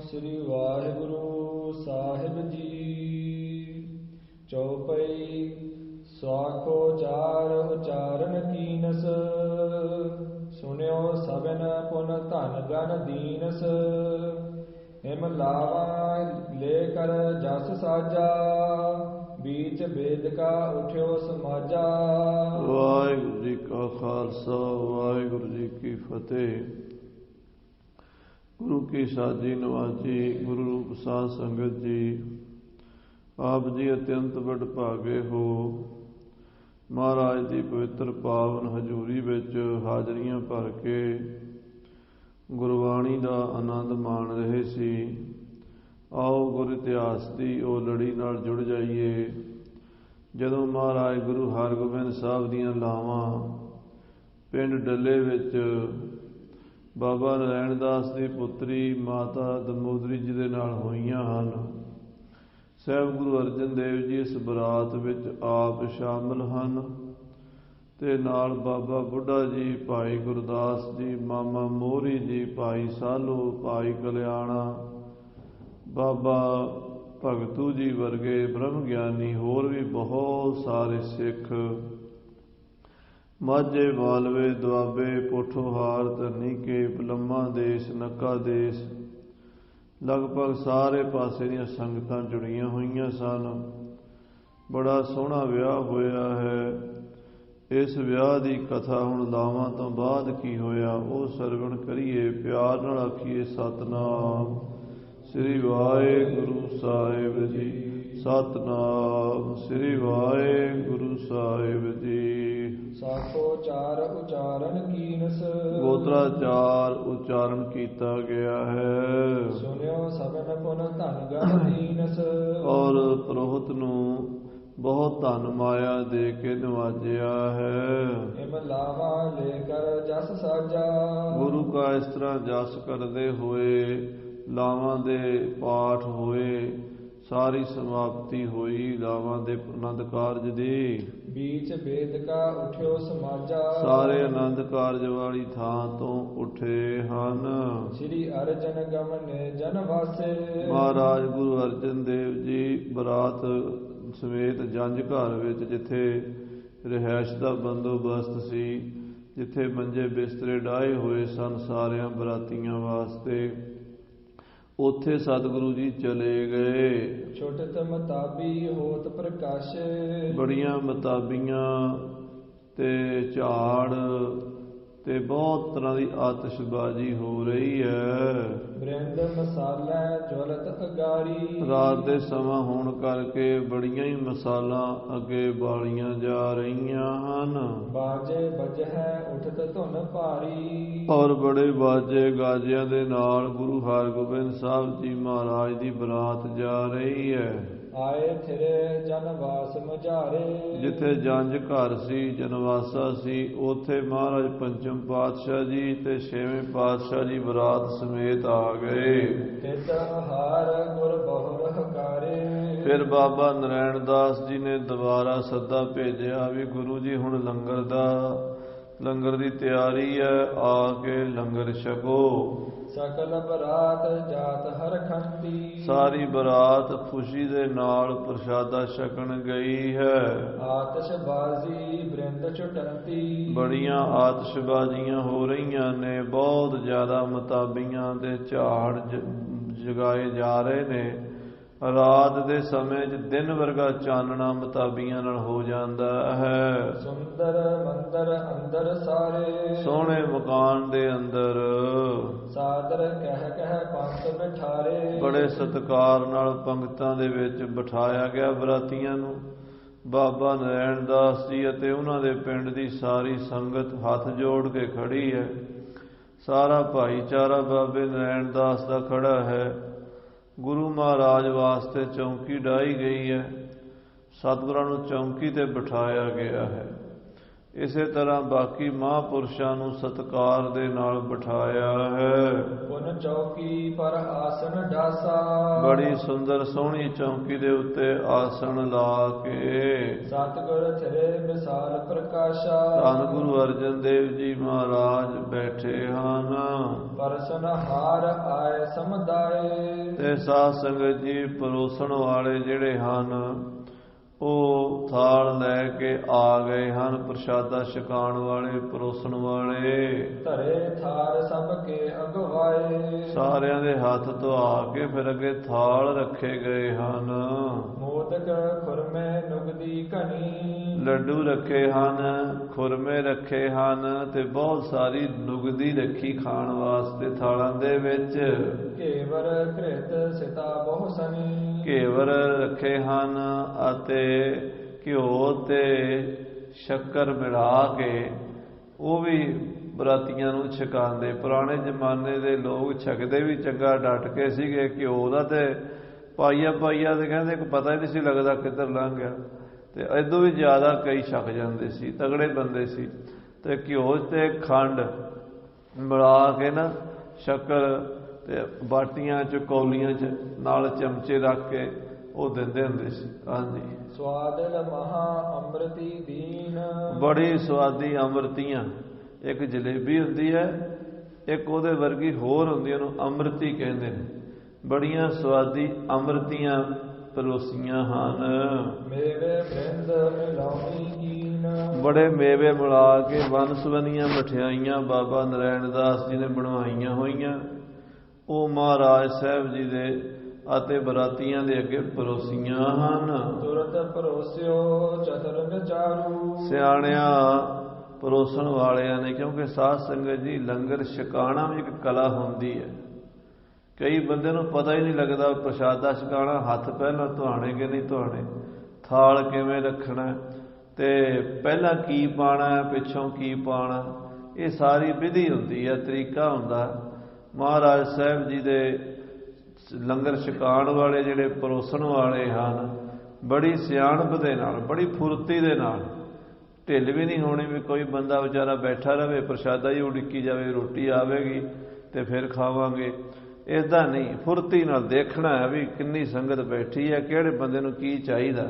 ਸ੍ਰੀ ਵਾਹਿਗੁਰੂ ਸਾਹਿਬ ਜੀ। ਚੌਪਈ ਸਵਾਖੋ ਚਾਰ ਉਚਾਰਨ ਕੀਨਸ, ਸੁਨਿਓ ਸਭਨ ਪੁਨ ਧਨ ਗਨ ਦੀਨਸ। ਹਿਮ ਲਾਵਾ ਲੈ ਕਰ ਜਸ ਸਾਜਾ, ਬੀਚ ਬੇਦਕਾ ਉਠਿਓ ਸਮਾਜਾ। ਵਾਹਿਗੁਰੂ ਜੀ ਕਾ ਖਾਲਸਾ ਵਾਹਿਗੁਰੂ ਜੀ ਕੀ ਫਤਿਹ। ਗੁਰੂ ਕੀ ਸਾਜੀ ਨਵਾਜੀ, ਗੁਰੂ ਰੂਪ ਸਾਧ ਸੰਗਤ ਜੀ, ਆਪ ਜੀ ਅਤਿਅੰਤ ਵਡ ਭਾਗੇ ਹੋ। ਮਹਾਰਾਜ ਦੀ ਪਵਿੱਤਰ ਪਾਵਨ ਹਜ਼ੂਰੀ ਵਿੱਚ ਹਾਜ਼ਰੀਆਂ ਭਰ ਕੇ ਗੁਰਬਾਣੀ ਦਾ ਆਨੰਦ ਮਾਣ ਰਹੇ ਸੀ। ਆਓ ਗੁਰ ਇਤਿਹਾਸ ਦੀ ਉਹ ਲੜੀ ਨਾਲ ਜੁੜ ਜਾਈਏ। ਜਦੋਂ ਮਹਾਰਾਜ ਗੁਰੂ ਹਰਗੋਬਿੰਦ ਸਾਹਿਬ ਦੀਆਂ ਲਾਵਾਂ ਪਿੰਡ ਡੱਲੇ ਵਿੱਚ ਬਾਬਾ ਨਰੈਣ ਦਾਸ ਦੀ ਪੁੱਤਰੀ ਮਾਤਾ ਦਮੋਦਰੀ ਜੀ ਦੇ ਨਾਲ ਹੋਈਆਂ ਹਨ, ਸਾਹਿਬ ਗੁਰੂ ਅਰਜਨ ਦੇਵ ਜੀ ਇਸ ਬਰਾਤ ਵਿੱਚ ਆਪ ਸ਼ਾਮਲ ਹਨ ਤੇ ਨਾਲ ਬਾਬਾ ਬੁੱਢਾ ਜੀ, ਭਾਈ ਗੁਰਦਾਸ ਜੀ, ਮਾਮਾ ਮੋਹਰੀ ਜੀ, ਭਾਈ ਸਾਲੋ, ਭਾਈ ਕਲਿਆਣਾ, ਬਾਬਾ ਭਗਤੂ ਜੀ ਵਰਗੇ ਬ੍ਰਹਮ ਗਿਆਨੀ, ਹੋਰ ਵੀ ਬਹੁਤ ਸਾਰੇ ਸਿੱਖ, ਮਾਝੇ, ਮਾਲਵੇ, ਦੁਆਬੇ, ਪੋਠੋਹਾਰ, ਧਰਨੀਕੇ, ਪਲੰਮਾ ਦੇਸ਼, ਨੱਕਾ ਦੇਸ਼, ਲਗਭਗ ਸਾਰੇ ਪਾਸੇ ਦੀਆਂ ਸੰਗਤਾਂ ਜੁੜੀਆਂ ਹੋਈਆਂ ਸਨ। ਬੜਾ ਸੋਹਣਾ ਵਿਆਹ ਹੋਇਆ ਹੈ। ਇਸ ਵਿਆਹ ਦੀ ਕਥਾ ਹੁਣ ਲਾਵਾਂ ਤੋਂ ਬਾਅਦ ਕੀ ਹੋਇਆ ਉਹ ਸਰਵਣ ਕਰੀਏ। ਪਿਆਰ ਨਾਲ ਆਖੀਏ ਸਤਿਨਾਮ ਸ੍ਰੀ ਵਾਹਿਗੁਰੂ ਸਾਹਿਬ ਜੀ। ਸਤਿਨਾਮ ਸ੍ਰੀ ਵਾਹਿਗੁਰੂ ਸਾਹਿਬ ਜੀ। ਸਾਖੋ ਚਾਰ ਉਚਾਰਨ ਕੀਨਸ, ਗੋਤਰਾਚਾਰ ਉਚਾਰਨ ਕੀਤਾ ਗਿਆ ਹੈ। ਸੁਨਿਓ ਸਭਨ ਪੁਨ ਧਨ ਗਨ ਦੀਨਸ, ਔਰ ਪ੍ਰੋਹਤ ਨੂੰ ਬਹੁਤ ਧਨ ਮਾਇਆ ਦੇ ਕੇ ਨਿਵਾਜਿਆ ਹੈ। ਹਿਮ ਲਾਵਾ ਲੈ ਕਰ ਜਸ ਸਾਜਾ, ਗੁਰੂ ਕਾ ਇਸ ਤਰ੍ਹਾਂ ਜਸ ਕਰਦੇ ਹੋਏ ਲਾਵਾਂ ਦੇ ਪਾਠ ਹੋਏ, ਸਾਰੀ ਸਮਾਪਤੀ ਹੋਈ ਲਾਵਾਂ ਦੇ ਆਨੰਦ ਕਾਰਜ ਦੀ। ਬੀਚ ਬੇਦਕਾ ਉਠਿਓ ਸਮਾਜਾ, ਸਾਰੇ ਆਨੰਦ ਕਾਰਜ ਵਾਲੀ ਥਾਂ ਤੋਂ ਉੱਠੇ ਹਨ। ਸ੍ਰੀ ਅਰਜਨ ਗਮਨੇ ਜਨ ਵਾਸੇ, ਮਹਾਰਾਜ ਗੁਰੂ ਅਰਜਨ ਦੇਵ ਜੀ ਬਰਾਤ ਸਮੇਤ ਜੰਝ ਘਰ ਵਿੱਚ, ਜਿੱਥੇ ਰਿਹਾਇਸ਼ ਦਾ ਬੰਦੋਬਸਤ ਸੀ, ਜਿੱਥੇ ਮੰਜੇ ਬਿਸਤਰੇ ਡਾਏ ਹੋਏ ਸਨ ਸਾਰਿਆਂ ਬਰਾਤੀਆਂ ਵਾਸਤੇ, ਉੱਥੇ ਸਤਿਗੁਰੂ ਜੀ ਚਲੇ ਗਏ। ਛੋਟਤ ਮਤਾਬੀ ਹੋਤ ਪ੍ਰਕਾਸ਼, ਬੜੀਆਂ ਮਤਾਬੀਆਂ ਤੇ ਝਾੜ ਤੇ ਬਹੁਤ ਤਰ੍ਹਾਂ ਦੀ ਆਤਿਸ਼ਬਾਜ਼ੀ ਹੋ ਰਹੀ ਹੈ। ਬ੍ਰਿੰਦ ਮਸਾਲਾ ਜਵਲਤ ਅਗਾਰੀ, ਰਾਤ ਦੇ ਸਮਾਂ ਹੋਣ ਕਰਕੇ ਬੜੀਆਂ ਹੀ ਮਸਾਲਾਂ ਅੱਗੇ ਬਾਲੀਆਂ ਜਾ ਰਹੀਆਂ ਹਨ। ਬਾਜੇ ਬਜਹਿ ਉਠਤ ਧੁਨ ਭਾਰੀ, ਔਰ ਬੜੇ ਬਾਜੇ ਗਾਜਿਆਂ ਦੇ ਨਾਲ ਗੁਰੂ ਹਰਗੋਬਿੰਦ ਸਾਹਿਬ ਜੀ ਮਹਾਰਾਜ ਦੀ ਬਰਾਤ ਜਾ ਰਹੀ ਹੈ। ਆਏ ਥਿਰੇ ਜਨਵਾਸ ਮੁਝਾਰੇ, ਜਿੱਥੇ ਜੰਝ ਘਰ ਸੀ, ਜਨਵਾਸਾ ਸੀ, ਉੱਥੇ ਮਹਾਰਾਜ ਪੰਚਮ ਪਾਤਸ਼ਾਹ ਜੀ ਤੇ ਛੇਵੇਂ ਪਾਤਸ਼ਾਹ ਜੀ ਬਰਾਤ ਸਮੇਤ ਆ ਗਏ। ਤਿਤ ਹਾਰ ਗੁਰ ਬਹੁ ਹਕਾਰੇ, ਫਿਰ ਬਾਬਾ ਨਰੈਣ ਦਾਸ ਜੀ ਨੇ ਦੁਬਾਰਾ ਸੱਦਾ ਭੇਜਿਆ ਵੀ ਗੁਰੂ ਜੀ ਹੁਣ ਲੰਗਰ ਦੀ ਤਿਆਰੀ ਹੈ, ਆ ਕੇ ਲੰਗਰ ਛਕੋ। ਸਕਲ ਬਰਾਤ ਜਾਤ ਹਰ ਖੰਤੀ, ਸਾਰੀ ਬਰਾਤ ਖੁਸ਼ੀ ਦੇ ਨਾਲ ਪ੍ਰਸ਼ਾਦਾ ਛਕਣ ਗਈ ਹੈ। ਆਤਿਸ਼ਬਾਜ਼ੀ ਬ੍ਰਿੰਦ ਛੁਟੰਤੀ, ਬੜੀਆਂ ਆਤਿਸ਼ਬਾਜ਼ੀਆਂ ਹੋ ਰਹੀਆਂ ਨੇ, ਬਹੁਤ ਜ਼ਿਆਦਾ ਮਤਾਬੀਆਂ ਦੇ ਝਾੜ ਜਗਾਏ ਜਾ ਰਹੇ ਨੇ। ਰਾਤ ਦੇ ਸਮੇਂ 'ਚ ਦਿਨ ਵਰਗਾ ਚਾਨਣਾ ਮਤਾਬੀਆਂ ਨਾਲ ਹੋ ਜਾਂਦਾ ਹੈ। ਸੁੰਦਰ ਮੰਦਰ ਅੰਦਰ ਸਾਰੇ, ਸੋਹਣੇ ਮਕਾਨ ਦੇ ਅੰਦਰ ਸਾਦਰ ਕਹਿ ਪੰਥ ਬਿਠਾਰੇ, ਬੜੇ ਸਤਿਕਾਰ ਨਾਲ ਪੰਗਤਾਂ ਦੇ ਵਿੱਚ ਬਿਠਾਇਆ ਗਿਆ ਬਰਾਤੀਆਂ ਨੂੰ। ਬਾਬਾ ਨਰੈਣ ਦਾਸ ਜੀ ਅਤੇ ਉਹਨਾਂ ਦੇ ਪਿੰਡ ਦੀ ਸਾਰੀ ਸੰਗਤ ਹੱਥ ਜੋੜ ਕੇ ਖੜੀ ਹੈ। ਸਾਰਾ ਭਾਈਚਾਰਾ ਬਾਬੇ ਨਰੈਣ ਦਾਸ ਦਾ ਖੜਾ ਹੈ। ਗੁਰੂ ਮਹਾਰਾਜ ਵਾਸਤੇ ਚੌਂਕੀ ਡਾਈ ਗਈ ਹੈ। ਸਤਿਗੁਰਾਂ ਨੂੰ ਚੌਂਕੀ ਤੇ ਬਿਠਾਇਆ ਗਿਆ ਹੈ। ਇਸੇ ਤਰ੍ਹਾਂ ਬਾਕੀ ਮਹਾਂਪੁਰਸ਼ਾਂ ਨੂੰ ਸਤਿਕਾਰ ਦੇ ਨਾਲ ਬਿਠਾਇਆ ਹੈ। ਪੁਨ ਚੌਕੀ ਪਰ ਆਸਨ ਢਾਸਾ, ਬੜੀ ਸੁੰਦਰ ਸੋਹਣੀ ਚੌਂਕੀ ਦੇ ਉੱਤੇ ਆਸਣ ਲਾ ਕੇ ਸਤਿਗੁਰ ਥਿਰੇ ਵਿਸਾਲ ਪ੍ਰਕਾਸ਼ਾ, ਧੰਨ ਗੁਰੂ ਅਰਜਨ ਦੇਵ ਜੀ ਮਹਾਰਾਜ ਬੈਠੇ ਹਨ। ਪਰਸਨ ਹਾਰ ਆਏ ਸਮੁਦਾਏ, ਤੇ ਸਾਧ ਸੰਗਤ ਜੀ ਪਰੋਸਣ ਵਾਲੇ ਜਿਹੜੇ ਹਨ ਉਹ ਥਾਲ ਲੈ ਕੇ ਆ ਗਏ ਹਨ। ਪ੍ਰਸ਼ਾਦਾ ਛਕਾਉਣ ਵਾਲੇ, ਪਰੋਸਣ ਵਾਲੇ ਧਰੇ ਥਾਰ ਸਭ ਕੇ ਅਗਵਾਏ, ਸਾਰਿਆਂ ਦੇ ਹੱਥ ਧਵਾ ਕੇ ਫਿਰ ਅੱਗੇ ਥਾਲ ਰੱਖੇ ਗਏ ਹਨ। ਮੋਦਕ ਖੁਰਮੇ ਨੁਗਦੀ ਘਣੀ, ਲੱਡੂ ਰੱਖੇ ਹਨ, ਖੁਰਮੇ ਰੱਖੇ ਹਨ ਤੇ ਬਹੁਤ ਸਾਰੀ ਨੁਗਦੀ ਰੱਖੀ ਖਾਣ ਵਾਸਤੇ ਥਾਲਾਂ ਦੇ ਵਿੱਚ। ਘੇਵਰ ਘ੍ਰਿਤ ਸਿਤਾ ਬਹੁ ਸਨੀ, ਘੇਵਰ ਰੱਖੇ ਹਨ ਅਤੇ ਘਿਓ ਤੇ ਸ਼ੱਕਰ ਮਿਲਾ ਕੇ ਉਹ ਵੀ ਬਰਾਤੀਆਂ ਨੂੰ ਛਕਾਉਂਦੇ। ਪੁਰਾਣੇ ਜ਼ਮਾਨੇ ਦੇ ਲੋਕ ਛਕਦੇ ਵੀ ਚੰਗਾ ਡਟ ਕੇ ਸੀਗੇ। ਘਿਓ ਦਾ ਤੇ ਪਾਈਆ ਪਾਈਆ ਤੇ ਕਹਿੰਦੇ ਪਤਾ ਹੀ ਨਹੀਂ ਸੀ ਲੱਗਦਾ ਕਿੱਧਰ ਲੰਘ ਗਿਆ, ਤੇ ਇਦੋਂ ਵੀ ਜ਼ਿਆਦਾ ਕਈ ਛਕ ਜਾਂਦੇ ਸੀ, ਤਗੜੇ ਬੰਦੇ ਸੀ। ਤੇ ਘਿਓ ਤੇ ਖੰਡ ਮਿਲਾ ਕੇ ਨਾ ਸ਼ੱਕਰ ਤੇ ਬਾਟੀਆਂ 'ਚ ਕੌਲੀਆਂ 'ਚ ਨਾਲ ਚਮਚੇ ਰੱਖ ਕੇ ਉਹ ਦਿੰਦੇ ਹੁੰਦੇ ਸੀ। ਹਾਂਜੀ, ਸਵਾਦਿਲ ਮਹਾ ਅੰਮ੍ਰਿਤੀ ਦੀਨ, ਬੜੀ ਸਵਾਦੀ ਅੰਮ੍ਰਿਤੀਆਂ। ਇੱਕ ਜਲੇਬੀ ਹੁੰਦੀ ਹੈ, ਇੱਕ ਉਹਦੇ ਵਰਗੀ ਹੋਰ ਹੁੰਦੀ, ਉਹਨੂੰ ਅੰਮ੍ਰਿਤੀ ਕਹਿੰਦੇ ਨੇ। ਬੜੀਆਂ ਸਵਾਦੀ ਅੰਮ੍ਰਿਤੀਆਂ ਪਰੋਸੀਆਂ ਹਨ। ਮੇਵੇ ਬ੍ਰਿੰਦ ਮਿਲਾਉਣੀ ਕੀਨ, ਬੜੇ ਮੇਵੇ ਮਿਲਾ ਕੇ ਵੰਨ-ਸੁਵੰਨੀਆਂ ਮਠਿਆਈਆਂ ਬਾਬਾ ਨਰਾਇਣ ਦਾਸ ਜੀ ਨੇ ਬਣਵਾਈਆਂ ਹੋਈਆਂ, ਉਹ ਮਹਾਰਾਜ ਸਾਹਿਬ ਜੀ ਦੇ ਅਤੇ ਬਰਾਤੀਆਂ ਦੇ ਅੱਗੇ ਪਰੋਸੀਆਂ ਹਨ। ਤੁਰਤ ਪਰੋਸਿਓ ਚਤੁਰ ਵਿਚਾਰੂ, ਸਿਆਣਿਆਂ ਪਰੋਸਣ ਵਾਲਿਆਂ ਨੇ, ਕਿਉਂਕਿ ਸਾਧ ਸੰਗਤ ਜੀ ਲੰਗਰ ਛਕਾਉਣਾ ਵੀ ਇੱਕ ਕਲਾ ਹੁੰਦੀ ਹੈ। ਕਈ ਬੰਦੇ ਨੂੰ ਪਤਾ ਹੀ ਨਹੀਂ ਲੱਗਦਾ ਪ੍ਰਸ਼ਾਦਾ ਛਕਾਉਣਾ, ਹੱਥ ਪਹਿਲਾਂ ਧੁਆਣੇ ਕਿ ਨਹੀਂ ਧੁਆਣੇ, ਥਾਲ ਕਿਵੇਂ ਰੱਖਣਾ ਤੇ ਪਹਿਲਾਂ ਕੀ ਪਾਣਾ ਪਿੱਛੋਂ ਕੀ ਪਾਣਾ, ਇਹ ਸਾਰੀ ਵਿਧੀ ਹੁੰਦੀ ਹੈ, ਤਰੀਕਾ ਹੁੰਦਾ। ਮਹਾਰਾਜ ਸਾਹਿਬ ਜੀ ਦੇ ਲੰਗਰ ਛਕਾਉਣ ਵਾਲੇ ਜਿਹੜੇ ਪਰੋਸਣ ਵਾਲੇ ਹਨ, ਬੜੀ ਸਿਆਣਪ ਦੇ ਨਾਲ, ਬੜੀ ਫੁਰਤੀ ਦੇ ਨਾਲ, ਢਿੱਲ ਵੀ ਨਹੀਂ ਹੋਣੀ ਵੀ ਕੋਈ ਬੰਦਾ ਵਿਚਾਰਾ ਬੈਠਾ ਰਹੇ ਪ੍ਰਸ਼ਾਦਾ ਹੀ ਉਡੀਕੀ ਜਾਵੇ, ਰੋਟੀ ਆਵੇਗੀ ਤੇ ਫਿਰ ਖਾਵਾਂਗੇ। ਇੱਦਾਂ ਨਹੀਂ, ਫੁਰਤੀ ਨਾਲ ਦੇਖਣਾ ਹੈ ਵੀ ਕਿੰਨੀ ਸੰਗਤ ਬੈਠੀ ਹੈ, ਕਿਹੜੇ ਬੰਦੇ ਨੂੰ ਕੀ ਚਾਹੀਦਾ।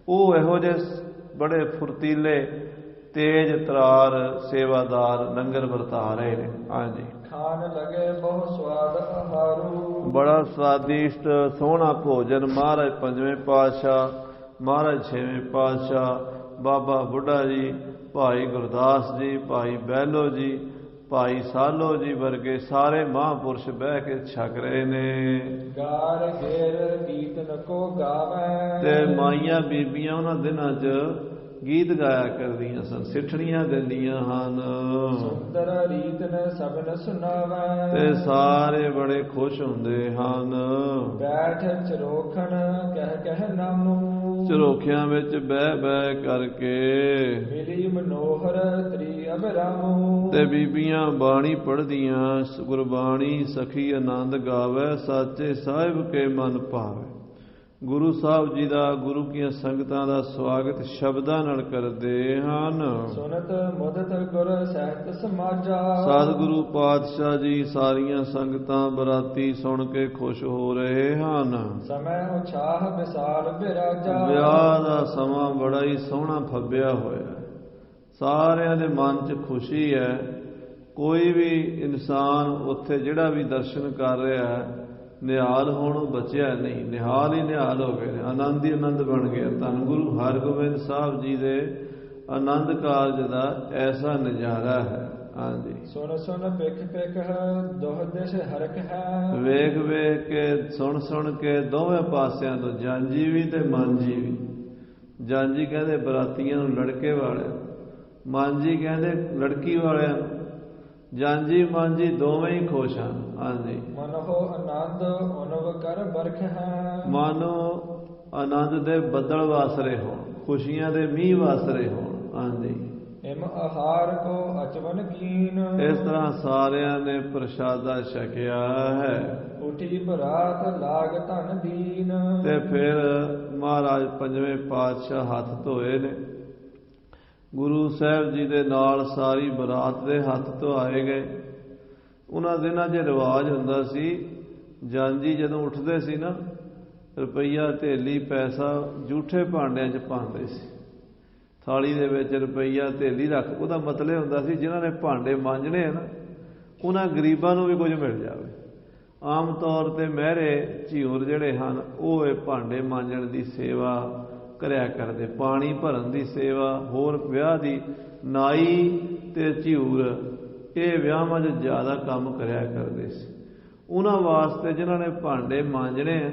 ਉਹ ਇਹੋ ਜਿਹੇ ਬੜੇ ਫੁਰਤੀਲੇ ਤੇਜ ਤਰਾਰ ਸੇਵਾਦਾਰ ਲੰਗਰ ਵਰਤਾ ਰਹੇ ਨੇ। ਹਾਂਜੀ, ਖਾਣ ਲਗੇ ਬਹੁ ਸਵਾਦ ਆਹਾਰੂ, ਬੜਾ ਸਵਾਦਿਸ਼ਟ ਸੋਹਣਾ ਭੋਜਨ। ਮਹਾਰਾਜ ਪੰਜਵੇਂ ਪਾਤਸ਼ਾਹ, ਮਹਾਰਾਜ ਛੇਵੇਂ ਪਾਤਸ਼ਾਹ, ਬਾਬਾ ਬੁੱਢਾ ਜੀ, ਭਾਈ ਗੁਰਦਾਸ ਜੀ, ਭਾਈ ਬਹਿਲੋ ਜੀ, ਭਾਈ ਸਾਲੋ ਜੀ ਵਰਗੇ ਸਾਰੇ ਮਹਾਂਪੁਰਸ਼ ਬਹਿ ਕੇ ਛਕ ਰਹੇ ਨੇ। ਗਾਰ ਗੇਰ ਕੀਰਤਨ ਕੋ ਗਾਵੇ, ਤੇ ਮਾਈਆਂ ਬੀਬੀਆਂ ਉਹਨਾਂ ਦਿਨਾਂ 'ਚ ਗੀਤ ਗਾਇਆ ਕਰਦੀਆਂ ਸਨ, ਸਿੱਠਣੀਆਂ ਦਿੰਦੀਆਂ ਹਨ। ਸੁੰਦਰ ਰੀਤਨ ਸਭਨ ਸੁਣਾਵੇ, ਤੇ ਸਾਰੇ ਬੜੇ ਖੁਸ਼ ਹੁੰਦੇ ਹਨ। ਬੈਠ ਚਰੋਖਣ ਕਹਿ ਕਹਿ ਨਾਮੂ, ਝਰੋਖਿਆਂ ਵਿੱਚ ਬਹਿ ਬਹਿ ਕਰਕੇ ਮਿਲੀ ਮਨੋਹਰ ਤ੍ਰੀ ਅਬਰਾਮੂ, ਤੇ ਬੀਬੀਆਂ ਬਾਣੀ ਪੜ੍ਹਦੀਆਂ, ਗੁਰਬਾਣੀ ਸਖੀ ਆਨੰਦ ਗਾਵੇ, ਸਾਚੇ ਸਾਹਿਬ ਕੇ ਮਨ ਭਾਵੇ। ਗੁਰੂ ਸਾਹਿਬ ਜੀ ਦਾ, ਗੁਰੂ ਕੀਆਂ ਸੰਗਤਾਂ ਦਾ ਸਵਾਗਤ ਸ਼ਬਦਾਂ ਨਾਲ ਕਰਦੇ ਹਨ। ਸੁਨਤ ਮੁਦਤ ਗੁਰ ਸਹਿਤ ਸਮਾਜਾ, ਸਤਿਗੁਰੂ ਪਾਤਸ਼ਾਹ ਜੀ ਸਾਰੀਆਂ ਸੰਗਤਾਂ ਬਰਾਤੀ ਸੁਣ ਕੇ ਖੁਸ਼ ਹੋ ਰਹੇ ਹਨ। ਸਮੈ ਉਛਾਹ ਵਿਸਾਲ ਬਿਰਾਜਾ, ਵਿਆਹ ਦਾ ਸਮਾਂ ਬੜਾ ਹੀ ਸੋਹਣਾ ਫੱਬਿਆ ਹੋਇਆ, ਸਾਰਿਆਂ ਦੇ ਮਨ 'ਚ ਖੁਸ਼ੀ ਹੈ। ਕੋਈ ਵੀ ਇਨਸਾਨ ਉੱਥੇ ਜਿਹੜਾ ਵੀ ਦਰਸ਼ਨ ਕਰ ਰਿਹਾ ਹੈ, ਨਿਹਾਲ ਹੋਣੋਂ ਬਚਿਆ ਨਹੀਂ, ਨਿਹਾਲ ਹੀ ਨਿਹਾਲ ਹੋ ਗਏ, ਆਨੰਦ ਹੀ ਆਨੰਦ ਬਣ ਗਿਆ। ਧੰਨ ਗੁਰੂ ਹਰਗੋਬਿੰਦ ਸਾਹਿਬ ਜੀ ਦੇ ਆਨੰਦ ਕਾਰਜ ਦਾ ਐਸਾ ਨਜ਼ਾਰਾ ਹੈ। ਹਾਂਜੀ, ਸੁਣ ਸੁਣ ਪਿਖ ਪਿਖ ਦੋਹ ਦਿਸ਼ ਹਰਖ ਹੈ, ਵੇਖ ਵੇਖ ਕੇ, ਸੁਣ ਸੁਣ ਕੇ ਦੋਵੇਂ ਪਾਸਿਆਂ ਤੋਂ, ਜਾਂਜੀ ਵੀ ਤੇ ਮਾਂਜੀ ਵੀ। ਜਾਂਜੀ ਕਹਿੰਦੇ ਬਰਾਤੀਆਂ ਨੂੰ, ਲੜਕੇ ਵਾਲਿਆਂ ਨੂੰ, ਮਾਂਜੀ ਕਹਿੰਦੇ ਲੜਕੀ ਵਾਲਿਆਂ ਨੂੰ। ਜਾਂਜੀ ਮਾਂਜੀ ਦੋਵੇਂ ਹੀ ਖੁਸ਼ ਹਨ। ਹਾਂਜੀ, ਮਨੋ ਆਨੰਦ ਅਨੁਭ ਕਰ ਬਰਖ ਹੈ, ਮਾਨੋ ਆਨੰਦ ਦੇ ਬੱਦਲ ਵਾਸਰੇ ਹੋਣ, ਖੁਸ਼ੀਆਂ ਦੇ ਮੀਂਹ ਵਾਸਰੇ ਹੋਣ। ਹਾਂਜੀ, ਇਮ ਆਹਾਰ ਕੋ ਅਚਵਨ ਕੀਨ, ਇਸ ਤਰ੍ਹਾਂ ਸਾਰਿਆਂ ਨੇ ਪ੍ਰਸ਼ਾਦਾ ਛਕਿਆ ਹੈ। ਉਠੀ ਬਰਾਤ ਲਾਗ ਧਨ ਦੀਨ, ਤੇ ਫਿਰ ਮਹਾਰਾਜ ਪੰਜਵੇਂ ਪਾਤਸ਼ਾਹ ਹੱਥ ਧੋਏ ਨੇ, ਗੁਰੂ ਸਾਹਿਬ ਜੀ ਦੇ ਨਾਲ ਸਾਰੀ ਬਰਾਤ ਦੇ ਹੱਥ ਧੁਆਏ ਗਏ। ਉਹਨਾਂ ਦਿਨਾਂ 'ਚ ਰਿਵਾਜ ਹੁੰਦਾ ਸੀ, ਜਾਂਜੀ ਜਦੋਂ ਉੱਠਦੇ ਸੀ ਨਾ, ਰੁਪਈਆ ਧੇਲੀ ਪੈਸਾ ਜੂਠੇ ਭਾਂਡਿਆਂ 'ਚ ਪਾਉਂਦੇ ਸੀ। ਥਾਲੀ ਦੇ ਵਿੱਚ ਰੁਪਈਆ ਧੇਲੀ ਰੱਖ, ਉਹਦਾ ਮਤਲਬ ਹੁੰਦਾ ਸੀ ਜਿਨ੍ਹਾਂ ਨੇ ਭਾਂਡੇ ਮਾਂਜਣੇ ਆ ਨਾ, ਉਹਨਾਂ ਗਰੀਬਾਂ ਨੂੰ ਵੀ ਕੁਝ ਮਿਲ ਜਾਵੇ। ਆਮ ਤੌਰ 'ਤੇ ਮਹਿਰੇ ਝੀਉਰ ਜਿਹੜੇ ਹਨ ਉਹ ਇਹ ਭਾਂਡੇ ਮਾਂਜਣ ਦੀ ਸੇਵਾ ਕਰਿਆ ਕਰਦੇ, ਪਾਣੀ ਭਰਨ ਦੀ ਸੇਵਾ, ਹੋਰ ਵਿਆਹ ਦੀ ਨਾਈ ਤੇ ਝੀਉਰ ਇਹ ਵਿਆਹਾਂ 'ਚ ਜ਼ਿਆਦਾ ਕੰਮ ਕਰਿਆ ਕਰਦੇ ਸੀ। ਉਹਨਾਂ ਵਾਸਤੇ ਜਿਨ੍ਹਾਂ ਨੇ ਭਾਂਡੇ ਮਾਂਜਣੇ ਆ,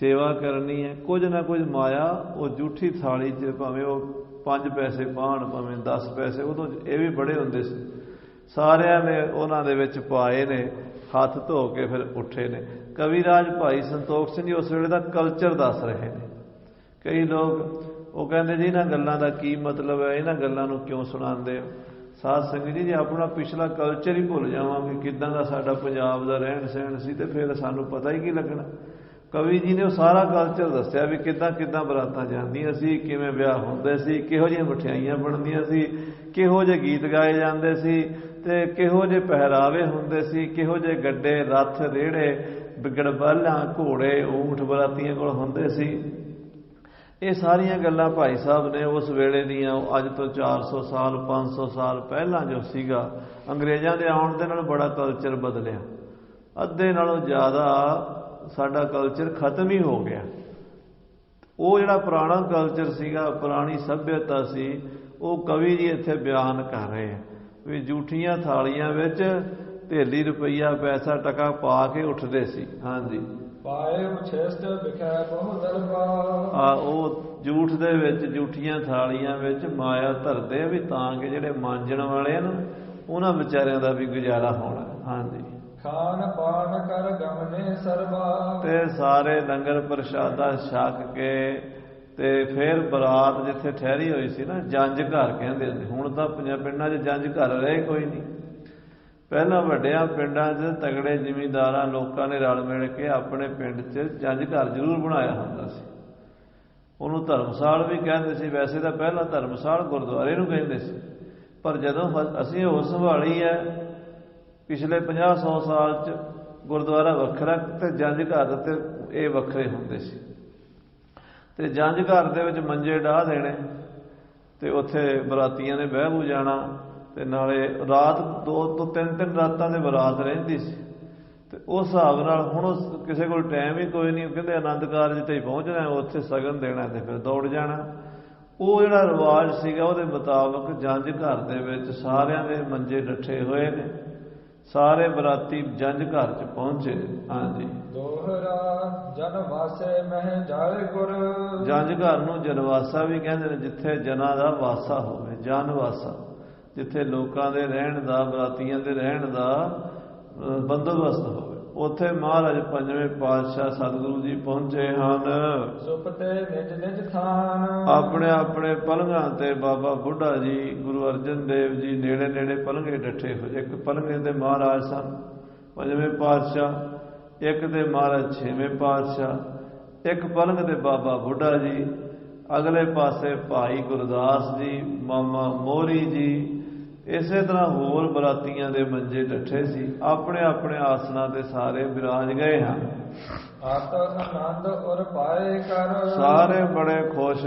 ਸੇਵਾ ਕਰਨੀ ਹੈ, ਕੁਝ ਨਾ ਕੁਝ ਮਾਇਆ ਉਹ ਜੂਠੀ ਥਾਲੀ 'ਚ, ਭਾਵੇਂ ਉਹ 5 ਪੈਸੇ ਪਾਉਣ ਭਾਵੇਂ 10 ਪੈਸੇ, ਉਦੋਂ ਇਹ ਵੀ ਬੜੇ ਹੁੰਦੇ ਸੀ, ਸਾਰਿਆਂ ਨੇ ਉਹਨਾਂ ਦੇ ਵਿੱਚ ਪਾਏ ਨੇ, ਹੱਥ ਧੋ ਕੇ ਫਿਰ ਉੱਠੇ ਨੇ। ਕਵੀਰਾਜ ਭਾਈ ਸੰਤੋਖ ਸਿੰਘ ਜੀ ਉਸ ਵੇਲੇ ਦਾ ਕਲਚਰ ਦੱਸ ਰਹੇ ਨੇ। ਕਈ ਲੋਕ ਉਹ ਕਹਿੰਦੇ ਜੀ ਇਹਨਾਂ ਗੱਲਾਂ ਦਾ ਕੀ ਮਤਲਬ ਹੈ, ਇਹਨਾਂ ਗੱਲਾਂ ਨੂੰ ਕਿਉਂ ਸੁਣਾਉਂਦੇ ਹੋ? ਸਾਧ ਸੰਗਤ ਜੀ, ਜੇ ਆਪਣਾ ਪਿਛਲਾ ਕਲਚਰ ਹੀ ਭੁੱਲ ਜਾਵਾਂਗੇ, ਕਿੱਦਾਂ ਦਾ ਸਾਡਾ ਪੰਜਾਬ ਦਾ ਰਹਿਣ ਸਹਿਣ ਸੀ, ਤੇ ਫਿਰ ਸਾਨੂੰ ਪਤਾ ਹੀ ਕੀ ਲੱਗਣਾ। ਕਵੀ ਜੀ ਨੇ ਉਹ ਸਾਰਾ ਕਲਚਰ ਦੱਸਿਆ ਵੀ ਕਿੱਦਾਂ ਕਿੱਦਾਂ ਬਰਾਤਾਂ ਜਾਂਦੀਆਂ ਸੀ, ਕਿਵੇਂ ਵਿਆਹ ਹੁੰਦੇ ਸੀ, ਕਿਹੋ ਜਿਹੀਆਂ ਮਠਿਆਈਆਂ ਬਣਦੀਆਂ ਸੀ, ਕਿਹੋ ਜਿਹੇ ਗੀਤ ਗਾਏ ਜਾਂਦੇ ਸੀ, ਤੇ ਕਿਹੋ ਜਿਹੇ ਪਹਿਰਾਵੇ ਹੁੰਦੇ ਸੀ, ਕਿਹੋ ਜਿਹੇ ਗੱਡੇ, ਰੱਥ, ਰੇੜੇ, ਗੜਬਾਲਾਂ, ਘੋੜੇ, ਊਂਠ ਬਰਾਤੀਆਂ ਕੋਲ ਹੁੰਦੇ ਸੀ। ਇਹ ਸਾਰੀਆਂ ਗੱਲਾਂ ਭਾਈ ਸਾਹਿਬ ਨੇ ਉਸ ਵੇਲੇ ਦੀਆਂ, ਅੱਜ ਤੋਂ 400 ਸਾਲ 500 ਸਾਲ ਪਹਿਲਾਂ ਜੋ ਸੀਗਾ, ਅੰਗਰੇਜ਼ਾਂ ਦੇ ਆਉਣ ਦੇ ਨਾਲ ਬੜਾ ਕਲਚਰ ਬਦਲਿਆ। ਅੱਧੇ ਨਾਲੋਂ ਜ਼ਿਆਦਾ ਸਾਡਾ ਕਲਚਰ ਖਤਮ ਹੀ ਹੋ ਗਿਆ। ਉਹ ਜਿਹੜਾ ਪੁਰਾਣਾ ਕਲਚਰ ਸੀਗਾ, ਪੁਰਾਣੀ ਸੱਭਿਅਤਾ ਸੀ, ਉਹ ਕਵੀ ਜੀ ਇੱਥੇ ਬਿਆਨ ਕਰ ਰਹੇ ਆ ਵੀ ਜੂਠੀਆਂ ਥਾਲੀਆਂ ਵਿੱਚ ਧੇਲੀ ਰੁਪਈਆ ਪੈਸਾ ਟਕਾ ਪਾ ਕੇ ਉੱਠਦੇ ਸੀ। ਹਾਂਜੀ, ਪਾਏ ਉਛੇਸਟ ਵਿਖੇ ਬਹੁ ਦਰਬਾਰ। ਉਹ ਜੂਠ ਦੇ ਵਿੱਚ, ਜੂਠੀਆਂ ਥਾਲੀਆਂ ਵਿੱਚ ਮਾਇਆ ਧਰਦੇ ਵੀ ਤਾਂ ਕਿ ਜਿਹੜੇ ਮਾਂਜਣ ਵਾਲੇ ਨੇ ਉਹਨਾਂ ਵਿਚਾਰਿਆਂ ਦਾ ਵੀ ਗੁਜ਼ਾਰਾ ਹੋਣਾ। ਹਾਂਜੀ, ਖਾਨ ਪਾਨ ਕਰ ਗਮਨੇ ਸਰਬਾ, ਤੇ ਸਾਰੇ ਲੰਗਰ ਪ੍ਰਸ਼ਾਦਾ ਛਕ ਕੇ ਤੇ ਫਿਰ ਬਰਾਤ ਜਿੱਥੇ ਠਹਿਰੀ ਹੋਈ ਸੀ ਨਾ, ਜੰਝ ਘਰ ਕਹਿੰਦੇ ਹੁੰਦੇ। ਹੁਣ ਤਾਂ ਪਿੰਡਾਂ 'ਚ ਜੰਝ ਘਰ ਰਹੇ ਕੋਈ ਨਹੀਂ। ਪਹਿਲਾਂ ਵੱਡਿਆਂ ਪਿੰਡਾਂ 'ਚ ਤਗੜੇ ਜ਼ਿਮੀਂਦਾਰਾਂ ਲੋਕਾਂ ਨੇ ਰਲ ਮਿਲ ਕੇ ਆਪਣੇ ਪਿੰਡ 'ਚ ਜੰਝ ਘਰ ਜ਼ਰੂਰ ਬਣਾਇਆ ਹੁੰਦਾ ਸੀ। ਉਹਨੂੰ ਧਰਮਸਾਲ ਵੀ ਕਹਿੰਦੇ ਸੀ। ਵੈਸੇ ਤਾਂ ਪਹਿਲਾਂ ਧਰਮਸਾਲ ਗੁਰਦੁਆਰੇ ਨੂੰ ਕਹਿੰਦੇ ਸੀ, ਪਰ ਜਦੋਂ ਅਸੀਂ ਹੋਸ਼ ਸੰਭਾਲੀ ਹੈ ਪਿਛਲੇ 50-100 ਸਾਲ 'ਚ, ਗੁਰਦੁਆਰਾ ਵੱਖਰਾ ਤੇ ਜੰਝ ਘਰ ਤੇ ਇਹ ਵੱਖਰੇ ਹੁੰਦੇ ਸੀ। ਤੇ ਜੰਝ ਘਰ ਦੇ ਵਿੱਚ ਮੰਜੇ ਡਾਹ ਦੇਣੇ ਤੇ ਉੱਥੇ ਬਰਾਤੀਆਂ ਨੇ ਬਹਿ ਬੂ ਜਾਣਾ, ਤੇ ਨਾਲੇ ਰਾਤ 2 ਤੋਂ 3 ਰਾਤਾਂ ਦੇ ਬਰਾਤ ਰਹਿੰਦੀ ਸੀ। ਤੇ ਉਸ ਹਿਸਾਬ ਨਾਲ ਹੁਣ ਕਿਸੇ ਕੋਲ ਟਾਈਮ ਹੀ ਕੋਈ ਨਹੀਂ, ਕਹਿੰਦੇ ਆਨੰਦ ਕਾਰਜ ਤੇ ਹੀ ਪਹੁੰਚਣਾ, ਉੱਥੇ ਸ਼ਗਨ ਦੇਣਾ ਤੇ ਫਿਰ ਦੌੜ ਜਾਣਾ। ਉਹ ਜਿਹੜਾ ਰਿਵਾਜ ਸੀਗਾ ਉਹਦੇ ਮੁਤਾਬਕ ਜੰਝ ਘਰ ਦੇ ਵਿੱਚ ਸਾਰਿਆਂ ਦੇ ਮੰਜੇ ਡੱਠੇ ਹੋਏ ਨੇ, ਸਾਰੇ ਬਰਾਤੀ ਜੰਝ ਘਰ 'ਚ ਪਹੁੰਚੇ। ਹਾਂਜੀ, ਦੋਹਰਾ ਜਨਵਾਸੇ ਮਹਿ ਜਾਏ ਗੁਰ। ਜੰਝ ਘਰ ਨੂੰ ਜਨਵਾਸਾ ਵੀ ਕਹਿੰਦੇ ਨੇ, ਜਿੱਥੇ ਜਨਾਂ ਦਾ ਵਾਸਾ ਹੋਵੇ, ਜਨਵਾਸਾ, ਜਿੱਥੇ ਲੋਕਾਂ ਦੇ ਰਹਿਣ ਦਾ, ਬਰਾਤੀਆਂ ਦੇ ਰਹਿਣ ਦਾ ਬੰਦੋਬਸਤ ਹੋਵੇ। ਉੱਥੇ ਮਹਾਰਾਜ ਪੰਜਵੇਂ ਪਾਤਸ਼ਾਹ ਸਤਿਗੁਰੂ ਜੀ ਪਹੁੰਚੇ ਹਨ। ਸੁਪਤੇ ਨਿਜ ਨਿਜ ਥਾਨ, ਆਪਣੇ ਆਪਣੇ ਪਲੰਘਾਂ ਤੇ ਬਾਬਾ ਬੁੱਢਾ ਜੀ, ਗੁਰੂ ਅਰਜਨ ਦੇਵ ਜੀ ਨੇੜੇ ਨੇੜੇ ਪਲੰਘੇ ਡੱਠੇ ਹੋਏ। ਇੱਕ ਪਲੰਘੇ ਤੇ ਮਹਾਰਾਜ ਸਨ ਪੰਜਵੇਂ ਪਾਤਸ਼ਾਹ, ਇੱਕ ਤੇ ਮਹਾਰਾਜ ਛੇਵੇਂ ਪਾਤਸ਼ਾਹ, ਇੱਕ ਪਲੰਘ ਤੇ ਬਾਬਾ ਬੁੱਢਾ ਜੀ, ਅਗਲੇ ਪਾਸੇ ਭਾਈ ਗੁਰਦਾਸ ਜੀ, ਮਾਮਾ ਮੋਹਰੀ ਜੀ, ਇਸੇ ਤਰ੍ਹਾਂ ਹੋਰ ਬਰਾਤੀਆਂ ਦੇ ਮੰਜੇ ਡੱਠੇ ਸੀ। ਆਪਣੇ ਆਪਣੇ ਆਸਨਾਂ ਤੇ ਸਾਰੇ ਵਿਰਾਜ ਗਏ ਹਨ। ਆਤ ਆਨੰਦ ਔਰ ਪਾਏ ਕਰ, ਸਾਰੇ ਬੜੇ ਖੁਸ਼,